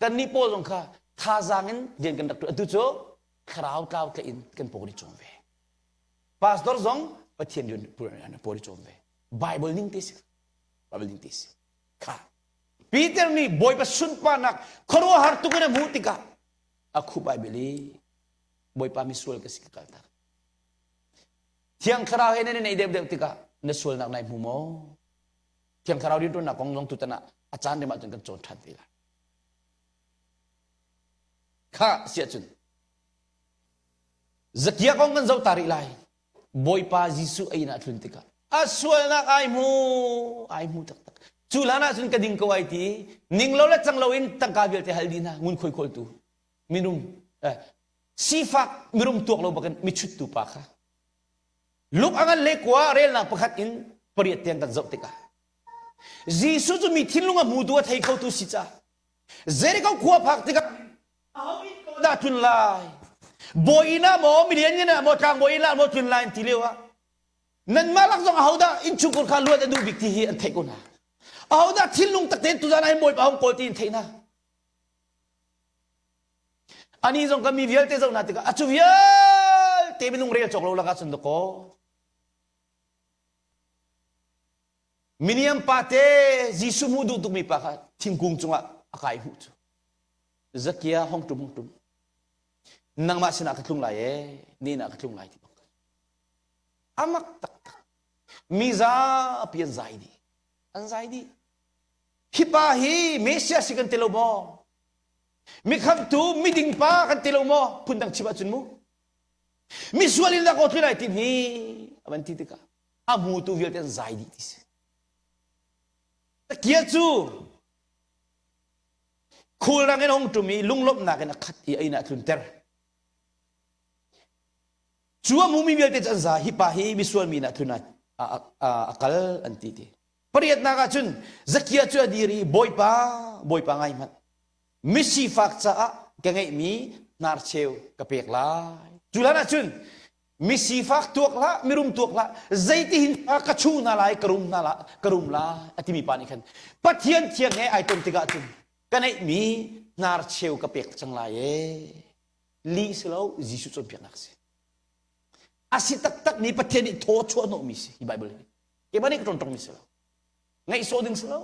กันนี่พอจงค่ะท่าจางอินเรียนกันดักตัวจู่คราวๆเลยอินกันพอดีจมเวพาสดอร์จงปะเทียนยืนพูดอะไรพอดีจมเวไบเบิลนิ่งที่สิไบเบิลนิ่งที่สิค่ะปีเตอร์นี่บอยไปสุนปานักครัวหาตุกันมูติกาอาคูไบเบิลีบอยปามิสวลกันสิกาลตาเที่ยงคราวเห็นในเดบติกาเนสวลนักในมุโมเที่ยงคราวนี้ตัวนักกองลงตุตนะอาจารย์ได้มาจนกันโจทย์ทันทีละข้าเสียจุนจักยากองกันเจ้าตาริไลบอยปาจิสุไอนาทุนติกาสวลนักไอมูตักจุลานะจุนกระดิ่งกวายทีนิ่งเราละจังเราอินตั้งกาเบลเตฮัลดีนะงุนคุยคุยตูมินุมซีฟักมิรุมตัวเราบักันมิชุดตูปะค่ะลูกอันเล็กว่าเรลนักประคัดอินเปรียบเทียงกันจบติกา จีสุจุมีทิ้งลงกับมูตัวไทยเขาตุสิจ้าเจริเขาขวบพักติกับเอาอินก็ได้ทุนลายบอยน่ะโมมีเดียนเนี่ยนะโมทางบอยน่ะโมทุนลายทีเดียวอะนั่นมาลักษณะเอาได้อินชุกคนข้าล้วนจะดูบิกทีเฮียนไทยคนน่ะเอาได้ทิ้งลงตักเต้นตุจานายมวยไปเอาโกตีนไทยนะอันนี้จงก็มีเวียลเตจงนาติกาอาชูเวียลเตบินุงเรียลจกโลลักสุนดโกมินิอัมปาเตจิสุมูดูตุมีปะค่ะทิ้งกุงจงอะอากายหูจูจักยาห้องตุมนังมาสินักทุ่งไหลนี่นักทุ่งไหลที่บอกอามักตักมิซาเปียนใจดีอันใจดีฮิปาฮีเมสเซียสิกันเตโลโมมิคำตูมิดิงปากันเตโลโมพุ่นดังชิบะจุนมูมิสวลินดักอตุไลตินีอามันติดกะอามูตูวิลเตนใจดีที่สิตะเกียจูคูลรังเงินห้องตุมีลุงลบนักนักขัดไอ้นักทุนเตอร์ชัวมูมีเวลเตจันซาฮิปาฮีมิสวลมีนักทุนอัลอันติตีปริยัตนักจุนจักยาจูอดีรีบอยปาไงมันมิสิฟักจ้าแกไงมีนาร์เชลกับเปียกลายจุลานะจุนมิสิฟักตัวละมิรุมตัวละใจที่หินกระชูนาลายกรุมลาอธิมีปานิคันปัทยันเทียงไงไอตุนติกาจุนกันไอมีนาร์เชลกับเปียกจังไรลีสลาวจิสุจนเปียกนักสิอาศิตักนี่ปัทยันนี่โทษชัวโนมิสิที่ไบเบิลนี่เก็บอันนี้ก็ตรงมิสลาวไงโซดินสลาว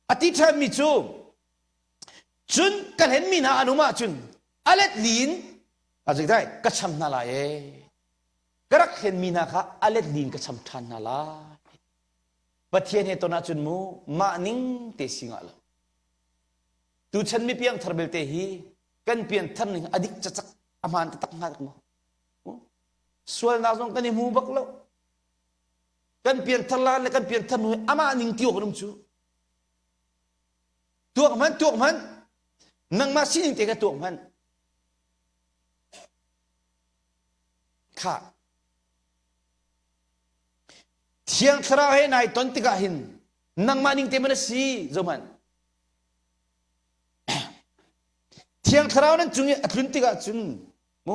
อธิษฐานมิจูจุนกันเห็นมีนาอนุมาจุนอเลดลีนอะไรได้กระชำนาลายกระรักเห็นมีนาค่ะอเลดลีนกระชำทันนาลายปะเทียนเหตุนาจุนมูมานิงเตสิงาลตูฉันไม่เพียงทาร์เบลเตฮีกันเพียงทันนึงอดิกจักอามันตักงาตมาส่วนนาจงกันมูบักเลวกันเพียงทัลลาและกันเพียงทันนูอามานิงติวกันจูตัวมันนังมาสินิงเตะตัวมันค่ะเที่ยงคราวให้นายตนติกาหินนังมานิงเตะมันสิจอมันเที่ยงคราวนั้นจุงอัตุนติกาจุนโม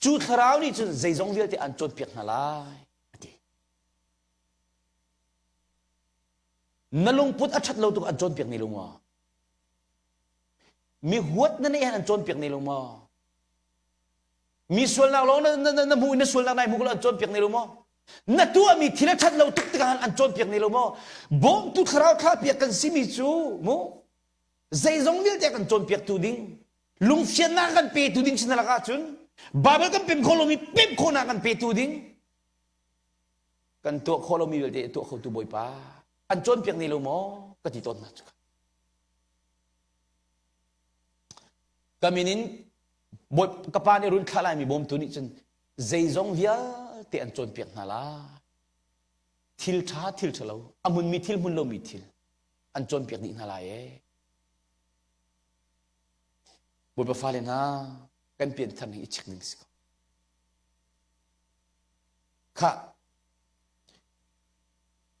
จูคราวนี้จุนใจจงเวียที่อันจดเปียกนาลายนลุงพุทธอัจฉริยะตุกอันจดเปียกนี่ลุงวะมีหัวนั่นเองอันจนเปียกในลงมามีส่วนหลังเรานั่นมูนั่นส่วนหลังในมูก็อันจนเปียกในลงมานั่นตัวมีทีละชัดเราตุกติกันอันจนเปียกในลงมาบ่มตุคราวข้าเปียกกันสิมิจูมูใจจงวิลเตกันจนเปียกตูดิ้งลุงเฟียนนักกันเปตูดิ้งชินละกันจุนบาเบลกันเป็นคนเรามีเป็นคนนักกันเปตูดิ้งกันตัวคนเรามีวิลเตตัวเขาตัวบอยป้าอันจนเปียกในลงมาก็ติดต้นนะจุkami nin boy kapani run khala mi bom tu ni chen zeizong via te an chon piak na la thil thalo amun mi thil mun lo mi thil an chon piak ni na la boy pa fale na kan pian than ni chik ning si kha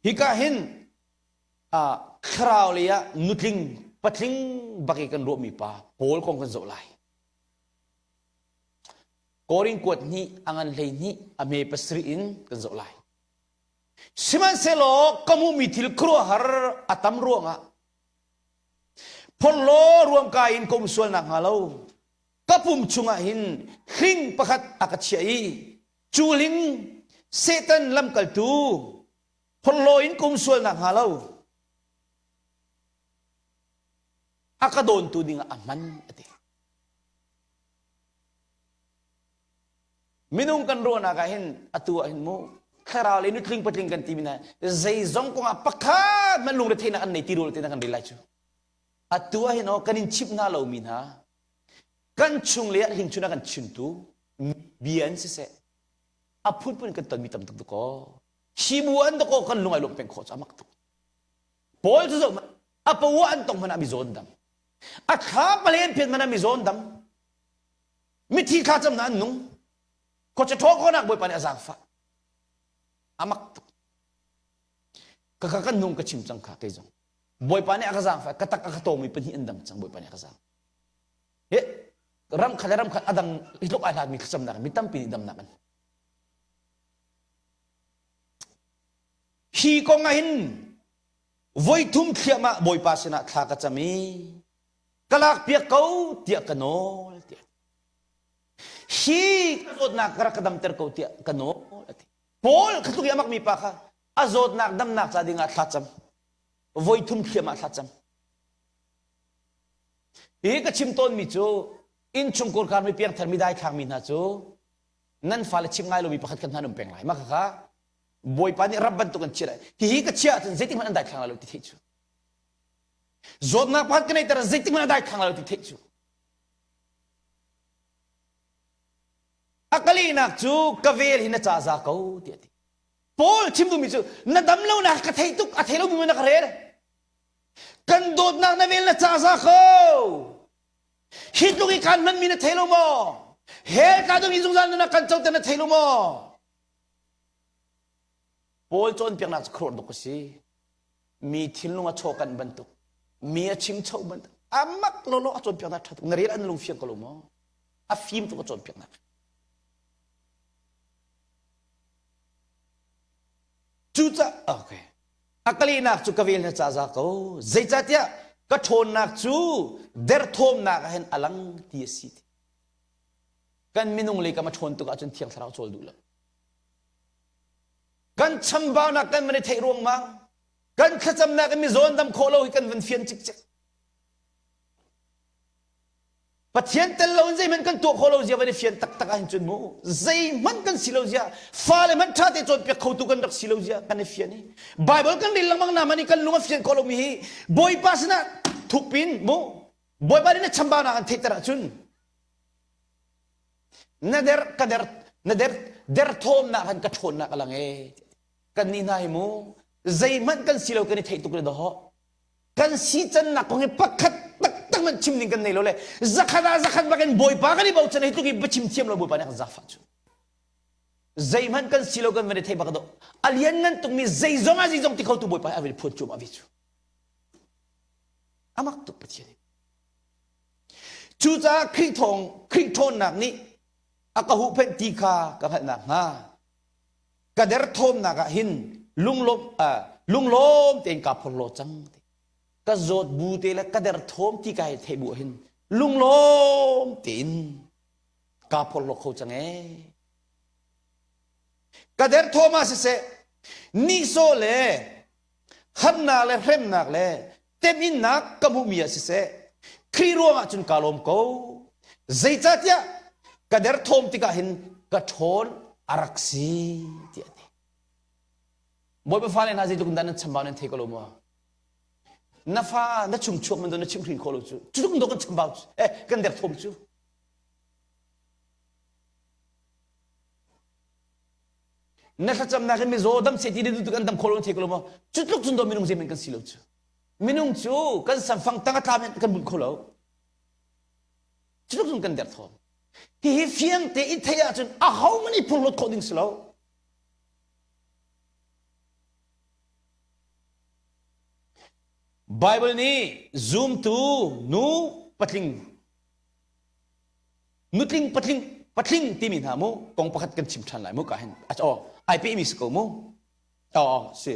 hika hin khrao lia nutling patling baki kan ro mi pa pol kong kan zo lai koring kuat ni angan lei ni ame pasri in kan zo lai siman selo kamu mitil kro har atam ruanga polo ruam ka in kom sual na ngalo kapum chunga hin hring pakhat akachai chuling setan lam kal tu polo in kom sual na ngalo akadon tu ding aman ate minung kan ro na ka hin atua hin mo khara le nu tling patling kan timina zai zong ko apakha man lung re thena an nei tirol te na kan rilai chu atua hin no kanin chip na lo min ha kan chung le hing chuna kan chin tu bian se apun pun kan tan mi tam tak ko hibuan to ko kan lungai lo peng kho chamak tu pol tu zo apawan tong man ami zon dam at ha palen pian man ami zon dam mi thi kha cham nan nung ko che tho ko nak boy pan azang fa amak kakakan nung kachim chang kha ke jong boy pa ne akazang fa katak akatom mi pani andam chang boy pa ne akazang he ram khat adang hitlok ai lat mi khsam na mi tam pi dam na kan hi ko nga hin voi thum khiama boy pa sina thla ka chami kalak pia kau tia kanol tia hi kazot na karakadam ter kau tia kanol ati pol khatuk yamak mi pa kha azot nak dam nak sa dinga Thlacam voi thum khiama Thlacam e ka chim ton mi chu in chungkur kar mi piang thar mi dai thang mi na chu nan fala chim ngai lo mi pakhat kan hanum peng lai ma kha boy pani rabban tu kan chira hi ka chia chen zeting man dai thang lo ti chu zot na pat kan iter zeting man dai thang lo ti chu akali nak chu kavel hin cha za ko ti ti pol chim du mi chu na dam lo na ka thai tuk a thai lo mi na ka re kan dot nak na vel na cha za ko hit lu ki kan man mi na thai lo mo he ka dong izung zan na kan chau ta na thai lo mo pol chon piang nak khor do ko si mi thil lu nga chokan ban tu mi a chim chau ban amak lo lo a chon piang na that na re an lu fiang ko lo mo a fim tu ko chon piang na chu cha okay akali nak chu kawil na cha za ko zai cha tia ka thon nak chu der thom nak hen alang ti si kan minung le ka ma thon tu ka chun thiang tharau chol du la kan chamba nak kan mane thei rong ma kan khacham nak mi zon dam kholo hi kan van fian chik chik pathian tel lo zai man kan to kholo zia van fian tak tak hin chun mo zai man kan silo zia fa le man tha te chon pe khau tu kan rak silo zia kan fian ni bible kan dil lamang na mani kan lunga fian kholo mi hi boy pasna thupin mo boy ba ni chamba na kan thei tara chun nader kader nader der thom na kan ka thon na kalang e kan ni nai mo zai man kan silo kan thei tu kan do ho kan si chan na ko nge pakhat tak tak man chim ning kan nei lo le zakhat ba kan boy pa kan ni bau chan hi tu ki bachim thiam lo boy pa ne ka zafa chu zai man kan silo kan mane thei ba ka do alien nan tung mi zai zonga zi zong ti khau tu boy pa avil phot chu ma vi chu amak tu pathian chu cha khri thon nak ni akahu pen ti kha ka phat nak ha ka der thom nak a hin lunglom ten ka pholo chang ka zot bu te la ka der thom ti kai thei bu hin lunglom tin ka pholo kho chang e ka der thoma se ni so le han na le hrem nak le tem in nak ka mu mi se khri ro ma chun kalom ko zai cha tia ka der thom ti ka hin ka thon araksi ti ati boy ba fale na zai tu dan chamba nen thei ko lo mo na fa na chung chuk man do na chim khrin ko lo chu chu do kan chamba kan der thom chu na sa cham na kan mi zo dam se ti du kan dam ko lo thei ko lo mo chu chun do minung je men kan silo chu minung chu kan sam phang tang ta men kan bun ko lo chu chun kan der thom hi fiang te i thaya chun a how many pulot coding slow bible ni zoom to nu patling patling timin ha mo kong pakhat kan chim than lai mo ka hen ai pe mi sko mo si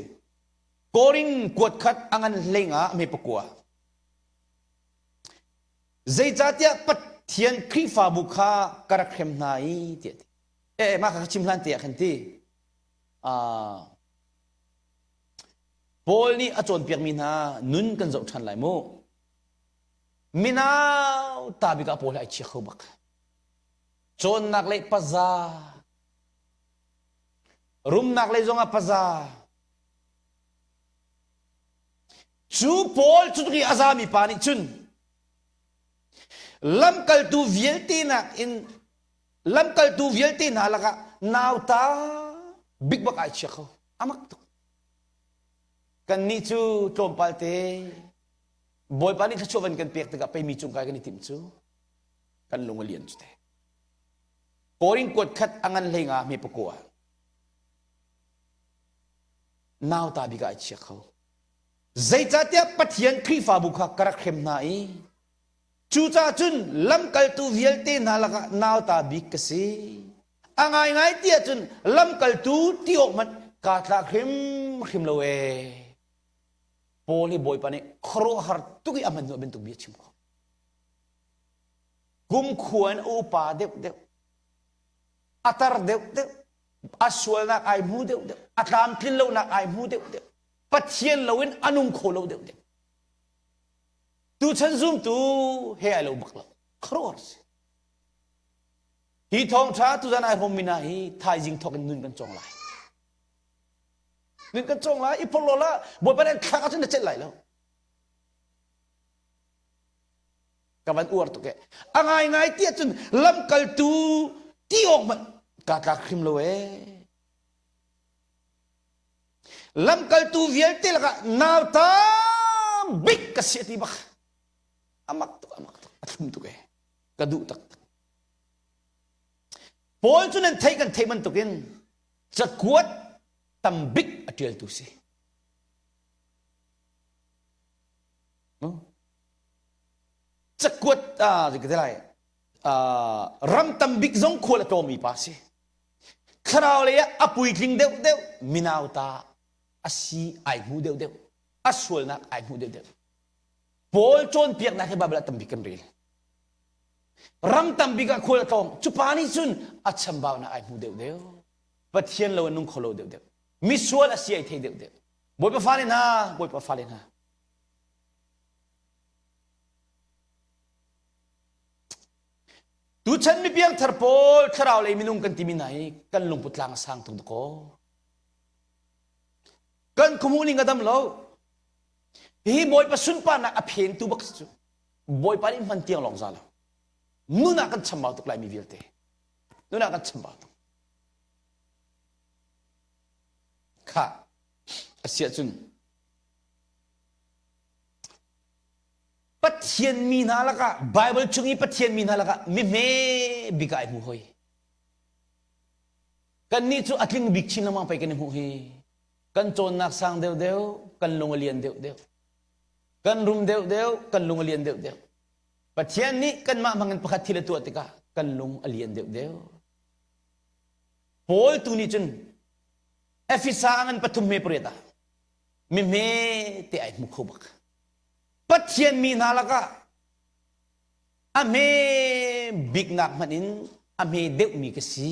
koring kuat khat angan lenga me pakua zai chatia pat thian khri fa bukha karakhem nai ti ma ka chim hlan te khan ti pol ni achon piak min ha nun kan zo than lai mo minau tabika pol ai chi khobak chon nak le paza rum nak le zonga paza chu pol chu ki azami pani chun lam kal tu vielti nak in lam kal tu vielti na laka nauta big bak ai chekho amak tu kan ni chu trompalte boy pani khachovan kan pek ta pe mi chung kai kan tim chu kan lungalian chu te koring kot khat angan lenga me pakua นาวตาบิกาเชียเขาใจจัดเตียปะเทียนครีฟ้าบุคกระเข้มนายจูจ่าจุนลำกัลตูเวียลเตนาละกนาวตาบิกสิอ่างไงเตียจุนลำกัลตูที่ออกมันกาตาเข้มเลวโพลีบอยปานี่ครัวฮาร์ตุกิอามันโนเป็นตุกเบียชิมเขากุมขวนอุปาเด็กอัตร์เด็กอัศวนักไอมูเด็กอัตรามทิลโลนักไอมูเด็กปัจเจียนเลวินอนุมโคโลเด็กตูฉันซุ่มตูเฮียเลวบักละครัวสิฮีทองช้าตูจะนายพมินาฮีทายจิงทอกันนุนกันจงไหลนึกกันจงละอีพอลละบทประเด็นข้าก็จะเจ็ดไหลแล้วกับวันอวดตุกเอไงเตี้ยจนลำกัลตูที่ออกมันกาตาคริมเลยลำกัลตูเวียลเตละกันนาวตาบิกกษัตริย์บักอามักตุอัตลุมตุกกระดูตักพอจุนันเทกันเทมันตุกินจะกวดตัมบิกอเดียลตุสิจะกวดจะกี่ไรรัมตัมบิกซงขวดโตมีปัสสิคราวเลยอปุยทิ้งเดียวมินาวตาอาศีไอหูเดียวอาสวลนักไอหูเดียวโพลโจนเปียกนักให้บาบลาตัมบิกันเรียลรัมตัมบิกขวดโตจุปานิซุนอัจฉมบ่าวนักไอหูเดียวปัจเจียนเรานุ่งขลุ่ยเดียวมิสวลอาศีไอเทเดียวบอยปะฟาเลนะบอยปะฟาเลนะดูฉันไม่เพียงทาร์โพลคราวเลยมินุ่งกันที่มินายกันลงพุทธลางสังตุกโกกันขมูลิงกระดมเราฮีบอยปะสุนปานักอภินตุบักสุบอยปานิมันเตียงลงซาลนู่นนักกันชมบ่าวตุกไลมีวิลเตนู่นนักกันชมบ่าวตุกข้าเสียจุนปัจเจียนมีนาละกะไบเบิลชุงีปัจเจียนมีนาละกะมิเมบิกไอมุฮอยกันนี่จู่อัดลิงบิกชินละมังไปกันมุฮอยกันโจนนักสังเดียวกันลงเลียนเดียวกันรุมเดียวกันลงเลียนเดียวปัจเจียนนี้กันมาบังกันประคัตทีละตัวติกะกันลงเลียนเดียวโพลตุนี่จุนเอฟิสางันปฐุมเมปริตามิเมเตไอมุขบักปัจเจียนมีนาละกะอเมบิกนักมันอินอเมเดวมีกษี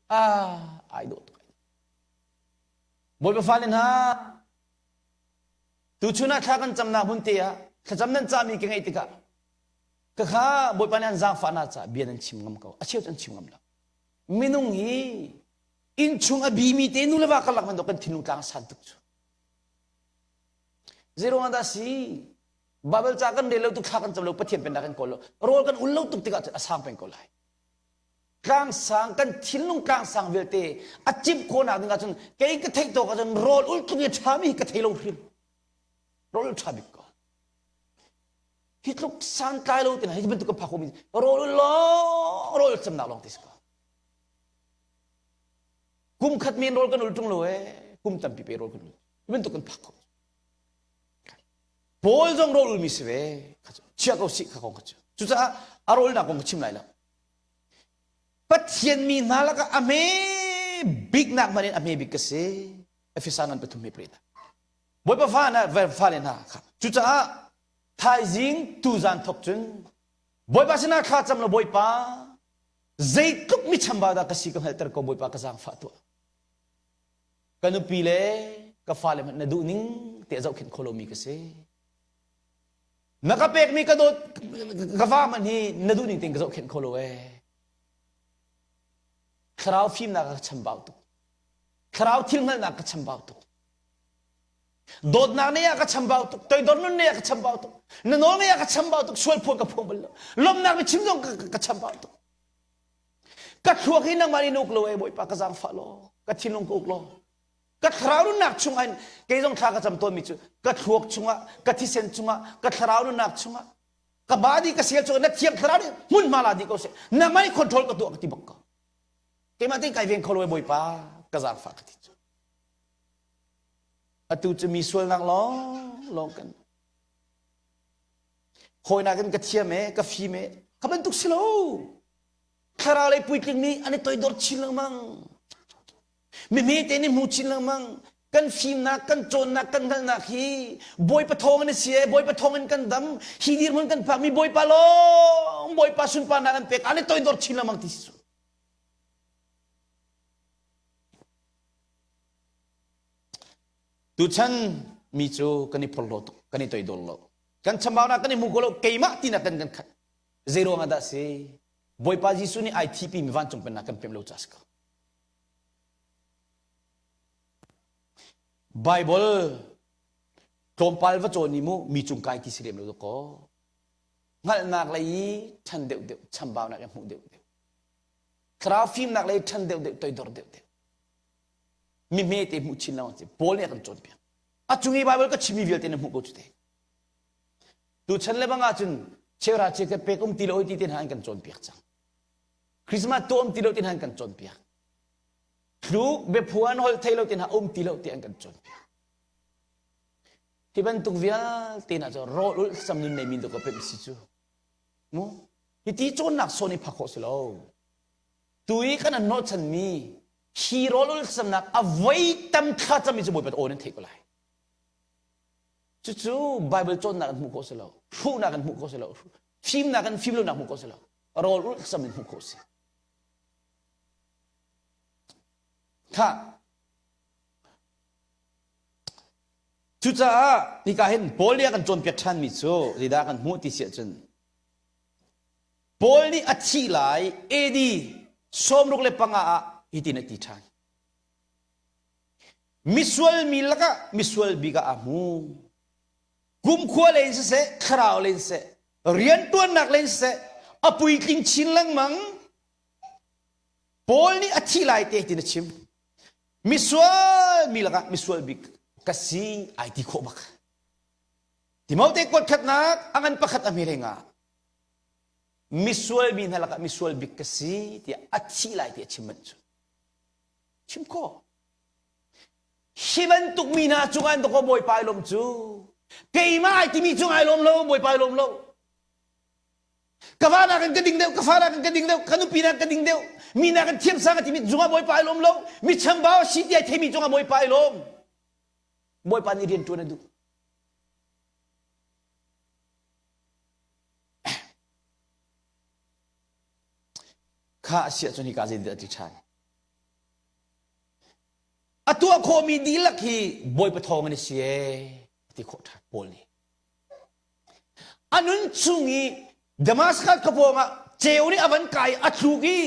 ไอโดดบอยปะฟาเลนะตูชุนัดข้ากันจำนาบุนเตียข้าจำนั้นจามีเก่งไอติกะก็ข้าบอยปะนันจางฟานาจ่าเบียนันชิมงำเขาอาเชียวจันชิมงำละมินุงฮีอินชุงอบีมีเตนุเลวะกัลลักมันดอกกันทินุกลางสันตุกจูzero ada si babel cakan delo tu khakan jam lo pathian pen dakan kolo rol kan ullo tuk tika asang pen kolai kang sang kan thilung kang sang velte achip ko na dinga chun kei ka thei to ka chun rol ul tu ye thami ka thei lo hrim rol thabi ko hitluk san kai lo tin hi ben tu ka phako mi rol cham na long tis ko kum khat min rol kan ultung lo kum tam pi pe rol kan ben tu kan phako 볼 정도를 미스베 지하고 시카고 가죠. 주자 아롤 나고 침라이라. pathian nalaka ame big nak manin ame big kasi efisangan betum me preta boy pa fana falen ha chu cha thai jing tu zan thok chun boy pa sina kha cham lo boy pa zai tuk mi chamba da kasi ka helter ko boy pa ka sang fa tu kanu pile ka fale na du ning te zau khen kholomi kasi nakapek mi ka do ka fa man hi na du ning ting ka zau khen kholo kharaw phim na ka chambao tu kharaw thilngal na ka chambao tu dod na ne ya ka chambao tu toy dor nun ne ya ka chambao tu na no ne ya ka chambao tu sual phon ka phom bal lom na mi chimjong ka chambao tu ka thuak hi nang mari nuk lo boy pa ka jang fa lo ka thilung ko lo ka kharaw nun nak chung an ke jong kha ka cham to mi chu ka thuak chunga ka thi sen chunga ka kharaw nun nak chunga ka badi ka sel chu na thiam kharaw ni mun mala di ko se na mai control ka tu ka ti bak ka kaya mati kaya veng kolwe boy pa kazak fakati. atuจะมีส่วนนักลองกันคอยนักกันกระเทียมกาแฟเขาเป็นตุกสิโลคาราเลยปุยกนี้อันนี้ตัวดอร์ชิลลังมังไม่เตนี่มูชิลลังมังกันฟิล์มนักกันโจนนักกันกันนักฮีบอยปะทองกันเสียบอยปะทองกันดำฮีดีร์มันกันพักมีบอยปะลงบอยปะสุนปานักันเป็กอันนี้ตัวดอร์ชิลลังมังที่สุดตุชันมีจูกันนี่พลโลตกันนี่ตัวดอลโลกันชมาวนักกันนี่มุกโลเกย์มาตีนักกันกันขัดเซโร่งาดาเซบอยปะจิสุนี่ไอทีพีมีวันจุ่มเป็นนักกันเพิ่มโลจัสก์ไบเบิลกลมพัลวัจโจนิมูมีจุงกายที่เสียมเลยก็งั้นนักเลยทันเดียวชมบ่าวนักยังหูเดียวคราวฟิล์มนักเลยทันเดียวตัวดอร์เดียวมีเมตต์มุชินแล้วสิบอลเนี่ยกันโจนเปียอาจุงไอ้ไบเบิลก็ชิมีวิลเตนมุกจุดเองดูฉันเลยบังอาจจะเชื่อราชเกเป็กตีโลตีเต็นหันกันโจนเปียจังคริสต์มาสตัวตีโลเต็นหันกันโจนเปียลูกเบบหัวนหอลเทโลตินหาตีโลติอันกันจนที่เป็นตุกวิาติน่าจะรอลุสำนุนในมินตุกเป็นสิจูมั้งที่โจนนักโซนิพักโคสิโลตุยกันนอชันมีฮีโร่ลุสำนักเอาไว้ตั้มข้าจะมีจะบวชเป็นโอนันเทกุไลจู่ๆไบเบิลโจนนักมุกโคสิโลฟูนักมุกโคสิโลฟิล์มนักฟิล์มลุนักมุกโคสิโลรอลุสำนุนมุกโคสิค่ะจุดจ้านี่ก็เห็นบอลเลี้ยกันจนเปียกชันมิโซดีดากันหัวที่เสียจนบอลนี่อัดชีไหลเอดีสมรุกเล็บปังอาอิตินติชันมิสวลมิลก็มิสวลบิกาอามูกุมขัวเลนเสคราวเลนเสเรียนตัวนักเลนเสอปุยกิงชินลังมังบอลนี่อัดชีไหลเตะตินชิมมิสวลมิลก็มิสวลบิกกษีไอติโคบักที่มาเตะกดขัดนักอันปักขัดอเมริกามิสวลบินฮะละก็มิสวลบิกกษีที่อัดชีไลที่ชิมมันชิมโคชิมันตุกมีนาจุกันตุกบอยไปลมจูเกย์มาไอที่มีจุงไอลมโลบอยไปลมโลกฟ้านักกันกระดิ่งเดียวกฟ้านักกันกระดิ่งเดียวขนุปีนักกระดิ่งเดียวมีนักกันเทียมสังที่มีจุงบอยไปลมโลมีชัมบ่าวชิดใหญ่ที่มีจุงบอยไปลมบอยปานี่เรียนตัวนั้นดูข้าเสียจนที่กาเซดิติชัยอัตัวโคมีดีลักฮีบอยปะทองนี่เสียที่โคตรบอลนี่อันนั้นชุงีดามัสกัสกบงะเจวนี่อวันไก่อัตรูกี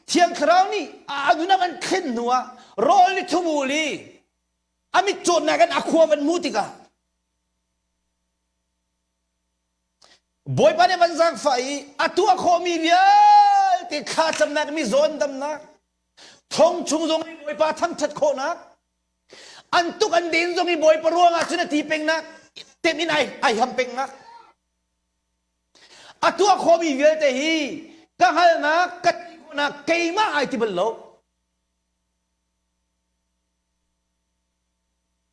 เที่ยงคราวนี่อันนั้นมันขึ้นนัวโรลิทุมูลีอามิโจนนักันอควาวันมูติกาบอยปานี่มันสังไฟอัตัวโคมีเวียที่ข้าจำนักมีโซนดำนักทงชุงตรงนี้บอยปาทั้งทัดโคนักอันตุกันดินตรงนี้บอยปะรัวงาชนะทีเป็งนักเต็มอินไอฮัมเป็งนักอัตัวโคมีเวียแต่ฮีก็ฮัลนักกัดนักเกย์มาไอที่บลโล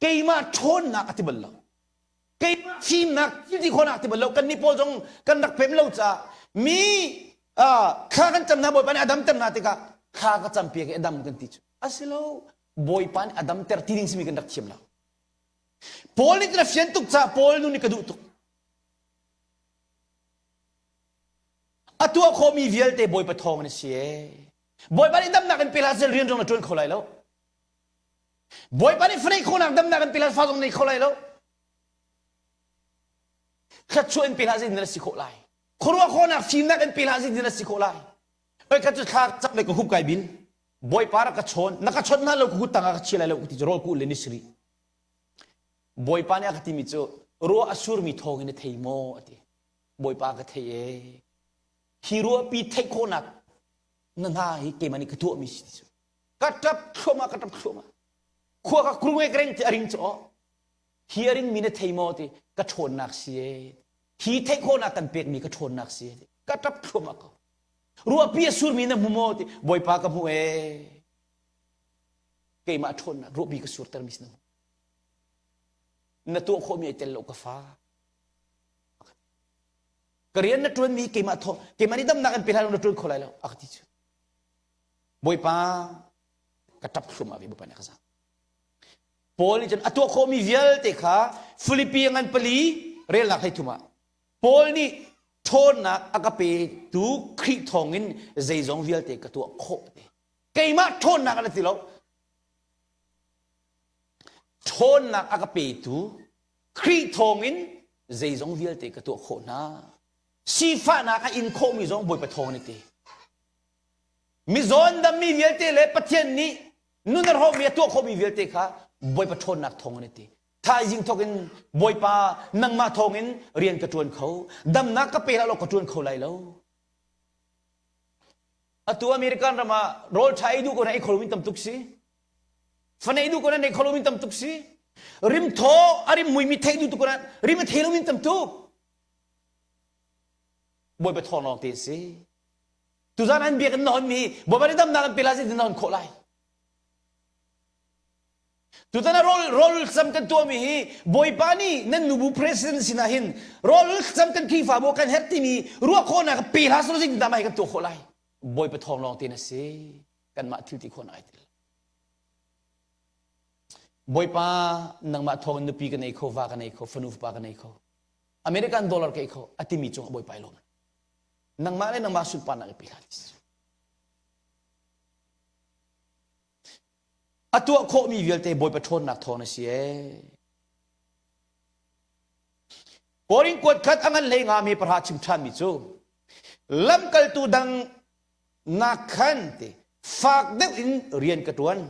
เกย์มาชนนักอธิบัลลเกย์มาฟิล์มนักที่คนอธิบัลลกันนี่พอจงกันนักเพิ่มเล่าจ้ามีข้ากันจำนาบอยปานอดัมเต็มนาติกาข้าก็จำเพียงอดัมกันติจูอาศัยเราบอยปานอดัมเตอร์ที่ดิ้งสมีกันนักเทียมเราพอลนี่กระเฟียนตุกจ้าพอลนู่นนี่กระดูตุกอัตัวโคมีเวียลเตบอยปะทองนี่เสียบอยปานอดัมนักกันเปล่าเซลเรียนตรงนั้นจนเขาไหลแล้วบอยปานี่ฟรีคนนักดำนักกันพิลาสฟ้าตรงนี้เขาไล่แล้วขัดชวนพิลาสินนักสิโคไล่คนว่าคนนักฟิล์มนักกันพิลาสินนักสิโคไล่เอ้ยขัดจุดขาจับเลยก็หุบไก่บินบอยปาระกัดชนนักชนนั่นเราก็หุบตังกัดเชี่ยแล้วก็ที่จะรอกูเลนิสรีบอยปานี่กัดที่มิจูรัวอสูรมีทองในเทยโมอติบอยปากัดเทยฮีโร่ปีเทยคนนักนั่นฮะฮิเกมันนี่กัดตัวมิสิจูกัดจับชัวมากัดจับชัวมาขวากครูเอกเร่งจะริงจ่อฮีริงมีในเทยโมติกระชนนักเสียฮีเทยโคนักกันเป็ดมีกระชนนักเสียกระจับชัวมาก็รัวปีสูรมีในมุมโมติบอยปากกับหัวเกยมาชนนักรัวปีกสูรเตอร์มิสนะ na tu ko mi tel lo ka fa karian na tuan mi ke ma tho ke mani dam na kan pilhan na tuan kholai lo akti chu boy pa katap khum avi bu pa na kasa Paul ni jan atu ko mi vial te kha Philippian pali rel na khai thuma Paul ni thon na akape tu khri thongin zeizong vial te ka tu kho te ke ma thon na ka ti lo thon na akape tu khri thongin zeizong vial te ka tu kho na si fa na ka in kho mi zong boy pa thong ni te mi zon dam mi vial te le pathian ni nunar ho mi tu kho mi vial te kha boy pa thon nak thong ni te tha jing thokin boy pa nang ma thongin rian ka tuan kho dam nak ka pe la lo ka tuan kho lai lo atu american rama rol thai du ko na economy tam tuk si fanai du ko na economy tam tuk si rim tho ari mui mi thai du tu ko na rim thelo min tam tuk boy pa thon long te si tu zan an bi kan non mi boy ba dam na pe la si non kho lai tu tana rol sam kan tu mi hi boy pani nan nubu president sinahin rol sam kan ki fa bo kan herti mi ruwa ko na pe la so sing damai kan tu kho lai boy pa thong long te na si kan ma thil ti kho nai til boy pa nang ma thong nu pi kan nei kho va kan nei kho fanu pa kan nei kho American dollar ke kho ati mi chung boy pa lo nang ma le nang ma sun pa na pe la atua kho mi velte boy pathon nak thon si e koring kot khat angan le nga mi parha chim than mi chu lam kal tu dang na khan te fak de in rian ka tuan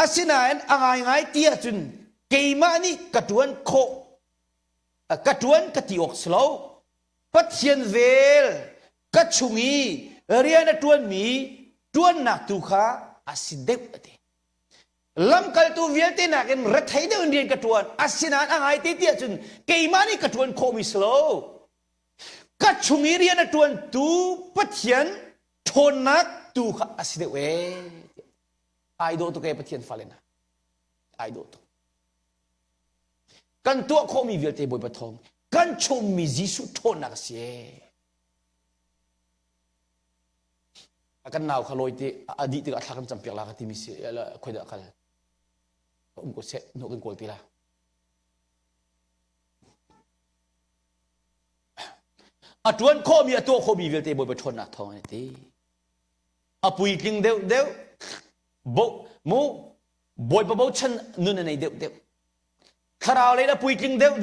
asina en angai ngai tia chun keima ni ka tuan kho ka tuan ka ti ok slow pathian vel ka chungi rian na tuan mi tuan nak tu kha asidep ate lam kal tu viete nak en rathai de indian ka tuan asinan angai ti tia chun keimani ka tuan kho mi slow ka chungi rian na tuan tu pathian thon nak tu kha asidep we ai do tu ke pathian falena ai do tu kan tu kho mi viete boy pathong kan chum mi jisu thon nak se akan naw khaloi ti adi ti athakam champiak la ka ti mi se la khoida khal ko se no kan kol ti la atuan kho mi atu kho mi velte boy thon na thong ni ti apui king deu bo mu boy pa bo chen nun nei deu kharao le la pui king deu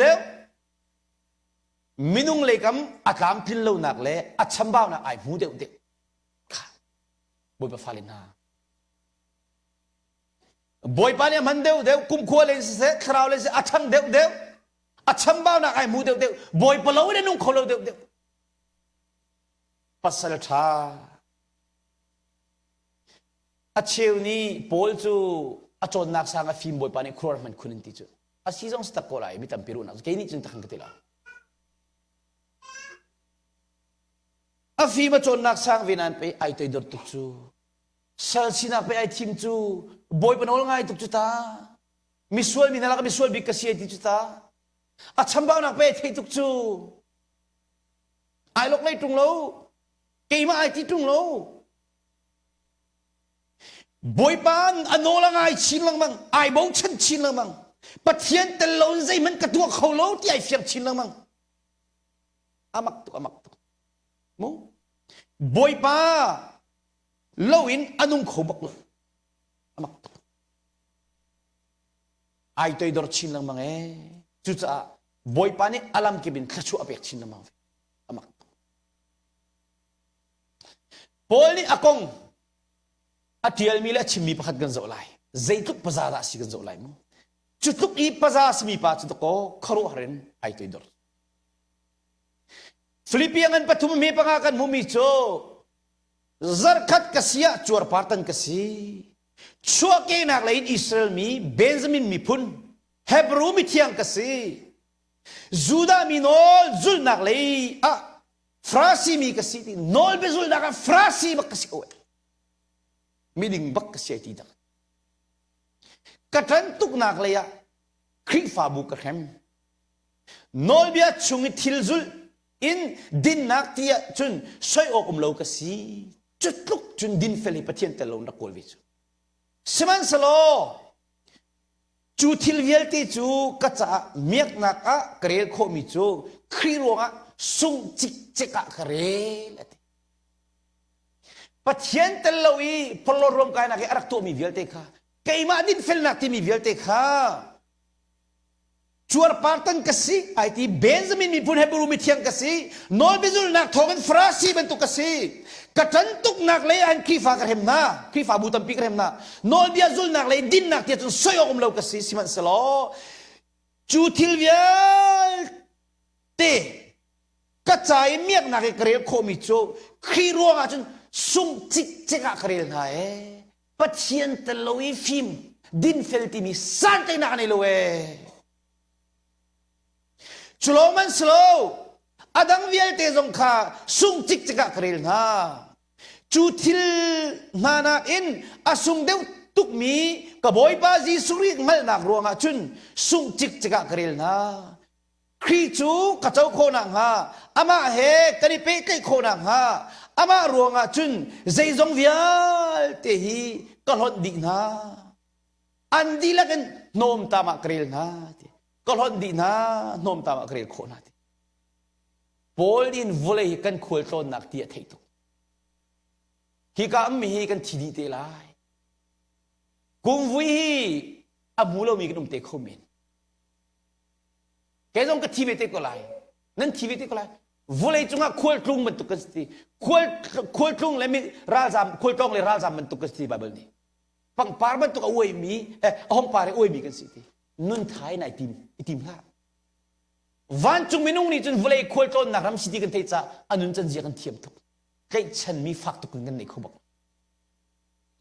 minung le kam atam pin lo nak le acham baw na ai mu deu boy pa falin ha boy pa ne man deu kum kho le se khrao le se acham deu acham baw na ai mu deu boy pa lo ne nung kho lo deu pasal tha acheu ni pol chu achon nak sang a film boy pa ne khror man khunin ti chu a season sta ko lai mi tam piru na ke ni chung ta khang ke la a film achon nak sang vinan pe ai toi dor tu chu sal sina pe ai tim chu boy pa nol ngai tu chu ta misual mi na la ka misual bi ka si ti chu ta a chambao nak pe thei tu chu ai lok lai tung lo ke ma ai ti tung lo boy pan anola ngai chin lang mang ai bo chen chin lang mang pathian tel lo zai man ka tu khau lo ti ai fiam chin lang mang amak tu mo boy pa lowin anung khobak lo amak tu ai toi dor chin lang mang e chu cha boy pa ni alam ki bin khachu apek chin lang mang amak pol ni akong atial mi la chimi pakhat gan zo lai zaituk pazara si gan zo lai mo chutuk i paza smi pa chu ko kharo haren ai toi dor Philippian pathum me panga kan mumi cho zarkhat kasia chuar partan kasi chua ke nak lain Israel mi Benjamin mi phun Hebrew mi thiang kasi Juda mi nol zul nak lai a frasi mi kasi nol be zul nak frasi bak kasi o meaning bak kasi ti dak ระทันตุกนักเลยคริฟาบุกระแคมโนเบียชุงทิลซุลอินดินนักที่จุนสวยอกเลวกสีจุดลุกจุนดินเฟลิปเทียนเตลงนักโกลวิจูสมันสโลจูทิลเวลติจูกัจจาเมียกนักกระเรลโคมิจูครีโรงสุงจิกจิกะกระเรลปะเทียนเตลวีพลรวมกันนักอารักตัวมีเวลเตค่ะไกมาดินเฟลนักที่มีเวลเตค่ะชัวร์ปาร์ตันกษีไอที่เบนจามินมีพูนเฮบรูมิเทียงกษีโนลบิจุลนักทองเป็นฟราซีเป็นตุกษีกระทันตุกนักเลยอันครีฟากระเฮมนาครีฟาบูตัมปีกระเฮมนาโนลบิจุลนักเลยดินนักที่จนสวยออกมาเลวกษีสิมันสโลจูทิลเวียเตกระจายเมียกนักกระเรลโคมิโจครีรัวงจนสุ่มจิกจิกกระเรลนาปะเทียนตะลุยฟิมดินเฟลติมีสันตินักในโลเอชโลมันสโลอดังเวลเตจงคาสุ่มจิกจิกกระเรลนาจูทิลนานาอินอาสุ่มเดวตุกมีกบอยบาจีสุริมัลนักรัวงจุนสุ่มจิกจิกกระเรลนาครีจูกระเจ้าโคนังฮาอามาเฮกันนิเปกโคนังฮาอามารัวงจุนใจจงเวียลเตฮีก็หลดดีนาอันดีละกันโนมตามากรีลนาก็หลดดีนาโนมตามากรีลโคนาติโพลินวุเลยกันขวดโซนนักเตียเทตุฮิกามีฮิกันทีดีเตลายกุมวิอามูโลมีกันเตโคมินแกจงก็ทีเวเตก็ไลนั่นทีเวเตก็ไลวุเลยจงอ่ะขวดกรุงมันตุกสติขวดกรุงเลยมีราชามขวดกรุงเลยราชามมันตุกสติบาเบิลนี่ปังปาร์มันตุกอวยมีห้องปาร์อวยมีกันสิทีนุ่นท้ายในทีมละวันจุงมินุงนี่จนวุเลยขวดกรุงนักรำสิทีกันเทจ่าอันนุ่นจันเจียกันเทียมตุกใครฉันมีฝักตุกกันในเขาบอก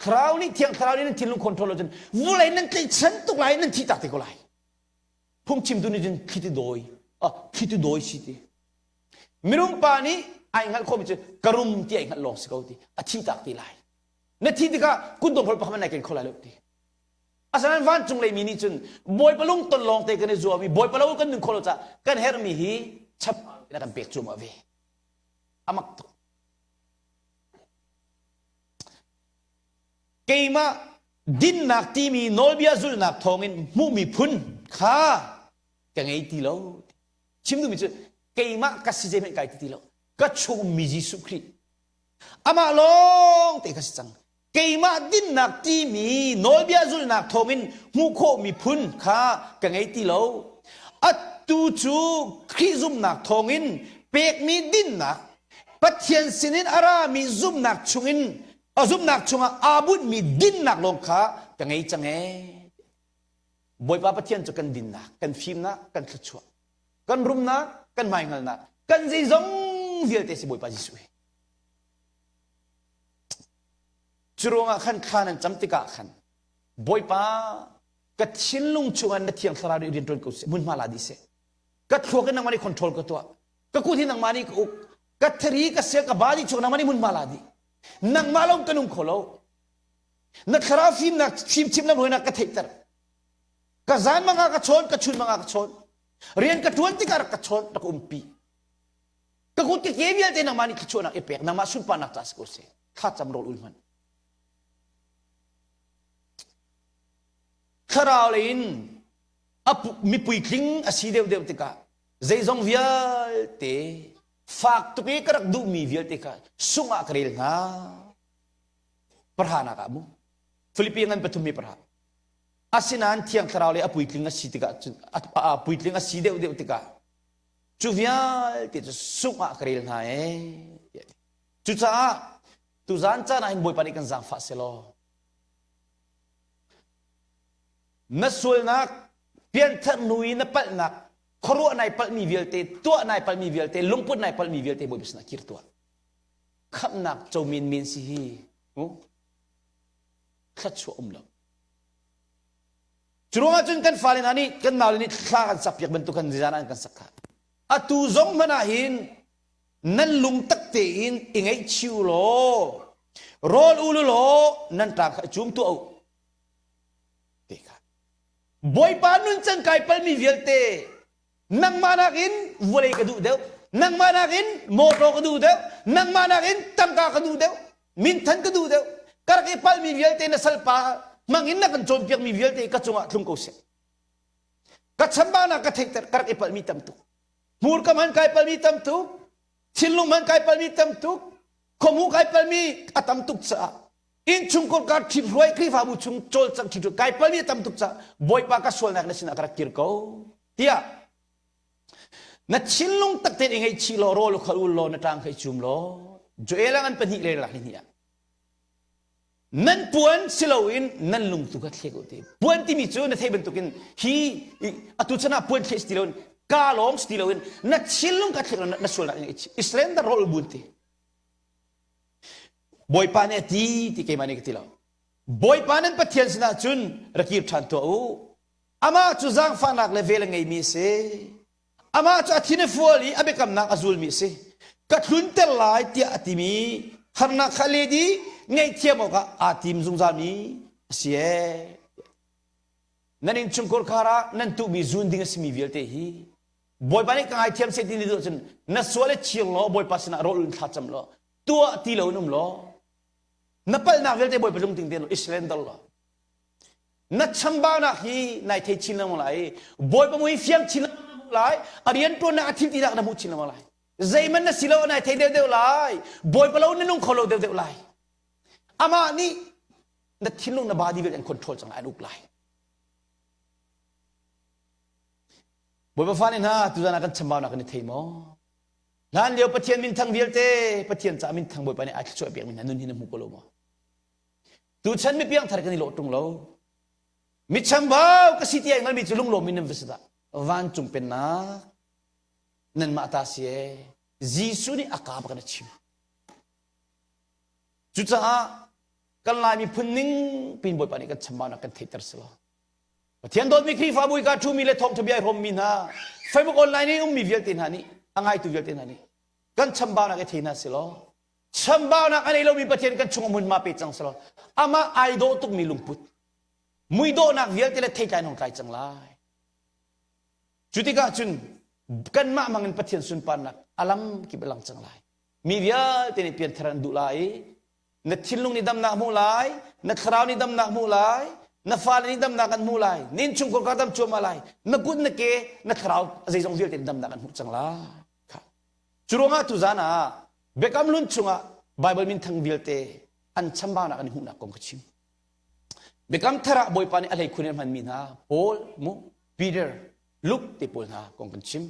คราวนี้เที่ยงคราวนี้นั่นทีลุงคอนโทรลจนวุเลยนั่นใครฉันตุกไหลนั่นที่ตักติก็ไหลพุ่งชิมดูนี่จนคิดโดยสิทีมิรุมปานี้ไอ้งั้นเขาไม่เจอกระรุมที่ไอ้งั้นลองสิเขาทีอาทิตย์ตักที่ไหลนั่นที่ที่ก็คุณต้องพบมันในกันเขาไหลเลยทีอาศัยนั้นวันจงเลยมีนี่จนบอยปลุงต้นลองเตกันในจัวมีบอยปลุงกันหนึ่งคนละจ้ะกันเฮร์มีฮีชับแล้วกันเปียกจุ่มเอาไว้อามักตุเกมาดินนักที่มีโนเบียจุลนักทองอินมุมีพุนข้ากันไงตีแล้วชิมดูมิจเกมากัสเจมันไก่ตีแล้วก็ชงมิจิสุครีอามาลงเตกัสจังเกมาดินนักที่มีโนเบียจุลนักทองอินมุโคมีพุนข้ากันไงตีแล้วอัตตูจูครีซุมนักทองอินเป็กมีดินนักปัทเทียนสินินอารามีซุมนักชงอินซุมนักชงอาบุดมีดินนักลงข้ากันไงจังเอบอยปาปัทเทียนจะกันดินนักกันฟิมนักกันขชัวกันรุมนักกันไม่เงินนักกันจีจงเวียลเตสิบอยปาจิสุยจุรงขันขันจำติกะขันบอยปากัดชินลุงชวนนัดเที่ยงสระเรียนตรงกุศลมุนมาลาดิเซกัดชัวกันนังมันคอนโทรลกัตัวกัดกูที่นังมันกุกัดทรีกัดเสียกับบาดีชวนนังมันมุนมาลาดินังมาลงกันนุ่งขโลนักคราฟิมนักฟิมชิมนักรวยนักกัดเทตร์กัดจานมังกัดชนกัดชุนมังกัดชนเรียนกัดทวนที่กัดชนนักปีกัดกูที่เกี่ยวเตนังมันกัดชนนักเอเปกนังมาสุนปานักทัสกุศลข้าจำรออุลมันคราวลินมีปุยคลิงอาศัยเดียวติกาใจจงเวียลเตฝากตุกีกระดูมีเวียลติกาสุงอักเรลนะประหารนักมุฟิลิปปินส์เป็นทุมีประหารอาศัยนั้นที่ยังคราวเลยปุยคลิงอาศัยติกาปุยคลิงอาศัยเดียวติกาจูเวียลเตสุงอักเรลนะจูจ้าตุจานจ้านะหินบอยปานิกันจังฟาเซโลนัสวยนักเปลี่ยนทางนุยนับปัลนักครัวนายปัลมีเวียลเตตัวนายปัลมีเวียลเตลุงปุ่นนายปัลมีเวียลเตบอยบิสนักคิดตัวคำนักโจมินสิฮีขัดชัวลจุรงอาจุนกันฟาลินานี่กันนาลินี่ข้ากันสับยักบรรทุกันจานันกันสักขาอตูจงมานาหินนั่นลุงตักเตอินอิงไอชิวโลรอลอูลุโลนั่นตากจุมตัวเตกา boy pa nun chan kai pal mi vialte nang manakin volei ka du deu nang manakin moto ka du deu nang manakin tangka ka du deu min than ka du deu kar ke pal mi vialte na salpa mangin na kan chom piak mi vialte ka chunga thlum ko se ka chamba na ka thek kar ke pal mi tam tu mur ka man kai pal mi tam tu thilung man kai pal mi tam tu khomu kai pal mi atam tuk cha in chung ko ka thip roi kri fa bu chung chol chang thi kai pal mi tam tuk cha boy pa ka sol nak na sin akra kir ko tia na thilung tak te ngai chi lo ro lo khaul lo na tang khai chum lo jo elang an pani le la ni ya nan puan silowin nan lung tu ka thek ote puan ti mi chu na theben tukin hi atu chana puan thek stilon ka long stilowin na thilung ka thek na sol na Israel da rol bunti boy pa ne ti ke mani ke tilo boy pa nan pathian sina chun rakir than to ama chu jang fa nak le vel ngai mi se ama chu athine fuali abekam nak azul mi se ka thun tel lai ti atimi harna khale di ngay thiam ka atim zungza mi sie nanin chungkor khara nan tu mi zun ding smi velte hi boy pa ne ka ai thiam se ti ni do chen na sole chiang lo boy pa sina rol Thlacam lo tua ti lo num lo napal na velte boy pa jung ting den lo Israel dal lo na chamba na hi nai the chin lam lai boy pa mui fiam chin lam lai arian to na athim ti na mu chin lam lai zaiman na silo nai the de lai boy pa lo na nung kholo de lai ama ni na thilung na body will and control chang anuk lai boy ba fanin ha tu jana kan chamba na kan thei mo nan leo pathian min thang vialte pathian cha min thang boy pa ni a choi piang min nun hin mu ko lo mo tu chan mi piang thar kan lo tung lo mi chamba ka siti ai ngal mi chulung lo min visita van chung pen na nan ma ta sie jisu ni akap kan chim chu cha kan lai mi phunning pin boy pa ni kan chamba na kan theater selo pathian dot mi khri fa bui ka thu mi le thong thabiai rom min ha facebook online ni mi vialte na ni angai tu vialte na ni kan chamba na ke theina selo chamba na kan lo mi pathian kan chung mun ma pe chang selo ama ai do tuk mi lungput mui do nak vialte le thei tai nong kai chang lai chutika chun kan ma mangan pathian sun pan nak alam ki belang chang lai mi vialte ni pian tharan du lai na thilung ni dam nak mu lai na khrau ni dam nak mu lai na fal ni dam nak kan mu lai nin chung ko ka dam chu ma lai na gut na ke na khrau azai jong vialte dam nak kan mu chang lai churonga tu zana bekam lun chunga bible min thang vialte an chamba na kan hu na kong chim bekam thara boy pani alai khunen man min ha Paul mu Peter Luke te Paul ha kong kan chim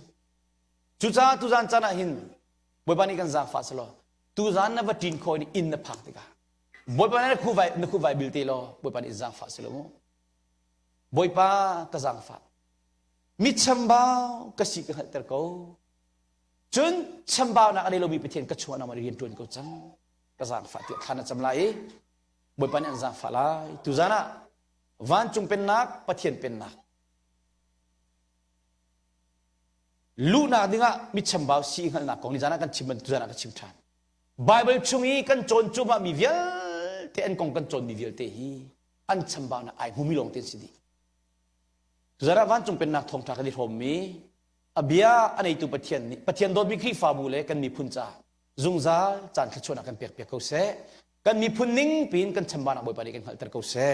chucha tu zan chana hin boy pani kan za fa salo tu zan na vatin khoi ni in na phak te ka boy pani na khu vai bilte lo boy pani za fa salo mo boy pa ka zang fa mi chamba ka si ka ter ko chun chamba na kan lo mi pathian ka chuan na ma rian tun ko chang ka zang fa ti khana cham lai boy pan an za fa lai tu zana van chung pen nak pathian pen nak lu na dinga mi chamba si ngal na kong ni zana kan chimban tu zana ka chim than bible chungi kan chon chuma mi vial te an kong kan chon mi vial te hi an chamba na ai humi long ten sidi tu zana van chung pen nak thong tha ka di thom mi abia anei tu pathian ni pathian dot mi khri fa bu le kan mi phun cha zungza chan khachona kan pek pek ko se kan mi phun ning pin kan chamba na boy pa ni kan hal tar ko se